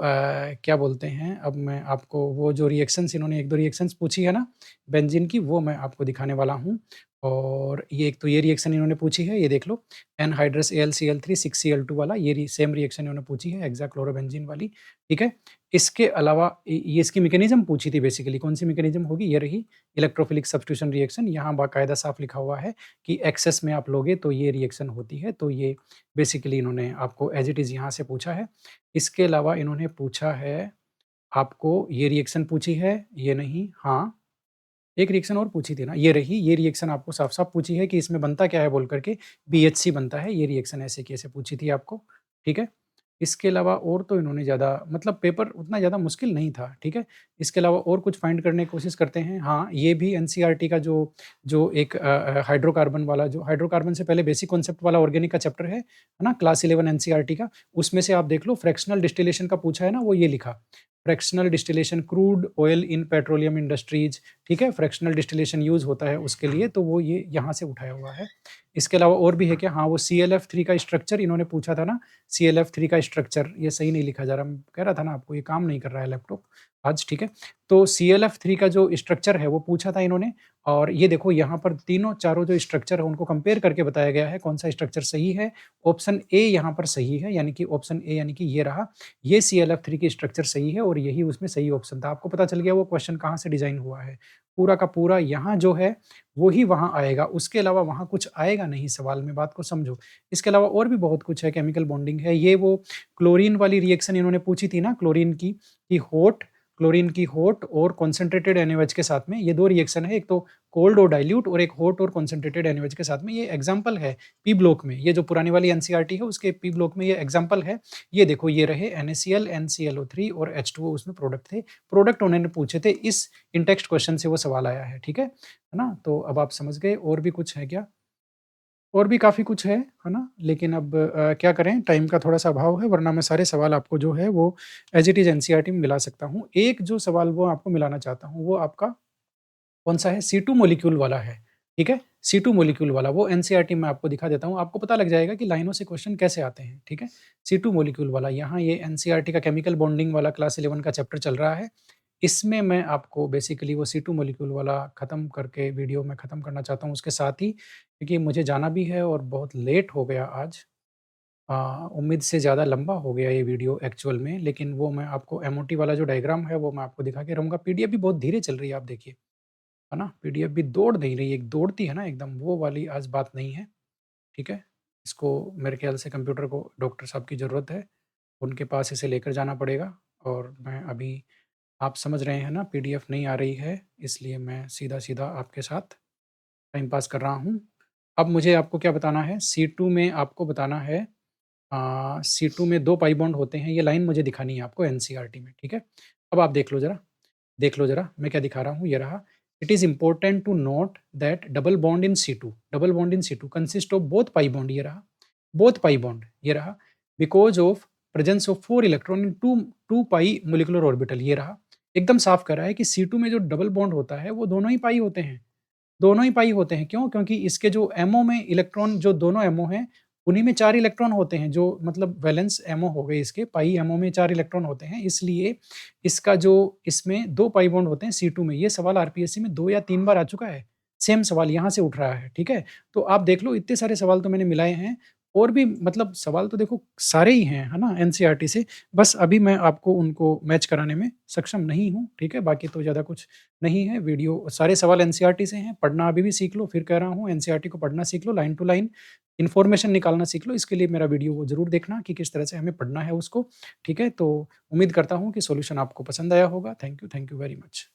क्या बोलते हैं, अब मैं आपको वो जो रिएक्शंस इन्होंने 1-2 रिएक्शंस पूछी है ना, बेंज़ीन की, वो मैं आपको दिखाने वाला हूँ। और ये एक तो ये रिएक्शन इन्होंने पूछी है, ये देख लो, एनहाइड्रस AlCl3 6Cl2 वाला ये सेम रिएक्शन इन्होंने पूछी है, हेक्साक्लोरोबेंज़ीन वाली, ठीक है? इसके अलावा ये इसकी मैकेनिज़्म पूछी थी बेसिकली, कौन-सी मैकेनिज़्म होगी? ये रही, इलेक्ट्रोफिलिक सब्स्टिट्यूशन रिएक्शन, यहाँ बाकायदा साफ लिखा हुआ है कि एक्सेस में आप लोगे तो ये रिएक्शन होती है, तो ये बेसिकली इन्होंने आपको एज़ इट इज़ यहाँ से पूछा है। इसके अलावा इन्होंने पूछा है, आपको ये रिएक्शन पूछी है, ये नहीं, हाँ, एक रिएक्शन और पूछी थी ना, ये रही, ये रिएक्शन आपको साफ-साफ पूछी है कि इसमें बनता क्या है बोल कर के, BHC बनता है, ये रिएक्शन ऐसे की ऐसे पूछी थी आपको, ठीक है? इसके अलावा और तो इन्होंने ज़्यादा मतलब पेपर उतना ज़्यादा मुश्किल नहीं था, ठीक है? इसके अलावा और कुछ फाइंड करने की कोशिश करते हैं। हाँ, ये भी एनसीईआरटी का जो जो एक हाइड्रोकार्बन वाला जो हाइड्रोकार्बन से पहले बेसिक कॉन्सेप्ट वाला ऑर्गेनिक का चैप्टर है ना? क्लास 11 एनसीईआरटी का, उसमें से आप देख लो फ्रैक्शनल डिस्टिलेशन का पूछा है ना, वो ये लिखा, fractional distillation crude oil in petroleum industries, ठीक है? फ्रैक्शनल डिस्टिलेशन यूज़ होता है उसके लिए, तो वो ये यहाँ से उठाया हुआ है। इसके अलावा और भी है क्या? हाँ, वो सीएलएफ3 का स्ट्रक्चर इन्होंने पूछा था ना, सीएलएफ3 का स्ट्रक्चर ये सही नहीं लिखा जा रहा, मैं कह रहा था ना आपको ये काम नहीं कर रहा है लैपटॉप आज, ठीक है? तो सीएलएफ3 का जो स्ट्रक्चर है वो पूछा था इन्होंने और ये देखो यहाँ पर तीनों चारों जो स्ट्रक्चर है उनको कंपेयर करके बताया गया है कौन-सा स्ट्रक्चर सही है। ऑप्शन ए यहाँ पर सही है यानी कि ऑप्शन ए यानी कि ये रहा, ये सीएलएफ3 की स्ट्रक्चर सही है और यही उसमें सही ऑप्शन था। आपको पता चल गया वो क्वेश्चन कहाँ से डिज़ाइन हुआ है। पूरा का पूरा यहाँ जो है वो ही वहाँ आएगा, उसके अलावा वहाँ कुछ आएगा नहीं सवाल में, बात को समझो। इसके अलावा और भी बहुत कुछ है, केमिकल बॉन्डिंग है, ये वो क्लोरीन वाली रिएक्शन इन्होंने पूछी थी ना क्लोरीन की, कि हॉट क्लोरीन की हॉट और कॉन्सन्ट्रेटेड NaOH के साथ में ये 2 रिएक्शन है, एक तो कोल्ड और डाइल्यूट और एक हॉट और कॉन्सन्ट्रेटेड NaOH के साथ में, ये एग्ज़ाम्पल है पी ब्लॉक में, ये जो पुरानी वाली एनसीईआरटी है उसके पी ब्लॉक में ये एग्ज़ाम्पल है। ये देखो ये रहे NaCl, NClO3 और H2O उसमें प्रोडक्ट थे, प्रोडक्ट उन्होंने पूछे थे, इस इन टेक्स्ट क्वेश्चन से वो सवाल आया है, ठीक है? है ना? तो अब आप समझ गए और भी कुछ है क्या? और भी काफ़ी कुछ है ना? लेकिन अब क्या करें टाइम का थोड़ा-सा अभाव है वरना मैं सारे सवाल आपको जो है वो एज़ इट इज़ एनसीईआरटी में मिला सकता हूँ। एक जो सवाल वो आपको मिलाना चाहता हूँ वो आपका कौन-सा है C2 मॉलिक्यूल वाला है, ठीक है? C2 मॉलिक्यूल वाला वो एनसीईआरटी में आपको दिखा देता हूँ, आपको पता लग जाएगा कि लाइनों से क्वेश्चन कैसे आते हैं, ठीक है? C2 मॉलिक्यूल वाला यहाँ ये एनसीईआरटी का केमिकल बॉन्डिंग वाला क्लास 11 का चैप्टर चल रहा है। इसमें मैं आपको बेसिकली वो C2 मॉलिक्यूल वाला ख़त्म करके वीडियो मैं ख़त्म करना चाहता हूँ उसके साथ ही, क्योंकि मुझे जाना भी है और बहुत लेट हो गया आज। उम्मीद से ज़्यादा लंबा हो गया ये वीडियो एक्चुअल में, लेकिन वो मैं आपको एमओटी वाला जो डायग्राम है वो मैं आपको दिखा के रहूँगा। पीडीएफ भी बहुत धीरे चल रही है आप देखिए, है ना? पीडीएफ भी दौड़ नहीं रही है, एक दौड़ती है ना एकदम वो वाली आज बात नहीं है, ठीक है? इसको मेरे ख़्याल से कंप्यूटर को डॉक्टर साहब की ज़रूरत है, उनके पास इसे लेकर जाना पड़ेगा और मैं अभी आप समझ रहे हैं ना पीडीएफ नहीं आ रही है, इसलिए मैं सीधा-सीधा आपके साथ टाइम पास कर रहा हूँ। अब मुझे आपको क्या बताना है, C2 में आपको बताना है C2 में 2 पाई बॉन्ड होते हैं, ये लाइन मुझे दिखानी है आपको एनसीईआरटी में, ठीक है? अब आप देख लो ज़रा, मैं क्या दिखा रहा हूँ, ये रहा। It is important to note that double bond in C2 consist of both pi bond ये रहा, बोथ पाई बॉन्ड ये रहा, because of presence of 4 electron in 2 pi molecular orbital ये रहा। एकदम साफ कर रहा है कि C2 में जो डबल बॉन्ड होता है, वो दोनों ही पाई होते हैं। दोनों ही पाई होते हैं, क्यों? क्योंकि इसके जो एमओ में इलेक्ट्रॉन जो दोनों एमओ हैं, उन्हीं में 4 इलेक्ट्रॉन होते हैं, जो मतलब वैलेंस एमओ हो गए इसके, पाई एमओ में 4 इलेक्ट्रॉन होते हैं, इसलिए इसका जो इसमें 2 पाई बॉन्ड होते हैं C2 में। ये सवाल आरपीएससी में 2 या 3 बार आ चुका है, सेम सवाल यहाँ से उठ रहा है, ठीक है? तो आप देख लो इतने सारे सवाल तो मैंने मिलाए हैं और भी मतलब सवाल तो देखो सारे ही हैं, है ना? एनसीईआरटी से, बस अभी मैं आपको उनको मैच कराने में सक्षम नहीं हूँ, ठीक है? बाकी तो ज़्यादा कुछ नहीं है, वीडियो सारे सवाल एनसीईआरटी से हैं, पढ़ना अभी भी सीख लो, फिर कह रहा हूँ एनसीईआरटी को पढ़ना सीख लो, लाइन टू लाइन इन्फॉर्मेशन निकालना सीख लो, इसके लिए मेरा वीडियो वो ज़रूर देखना कि किस तरह से हमें पढ़ना है उसको, ठीक है? तो उम्मीद करता हूँ कि सॉल्यूशन आपको पसंद आया होगा। Thank you very much.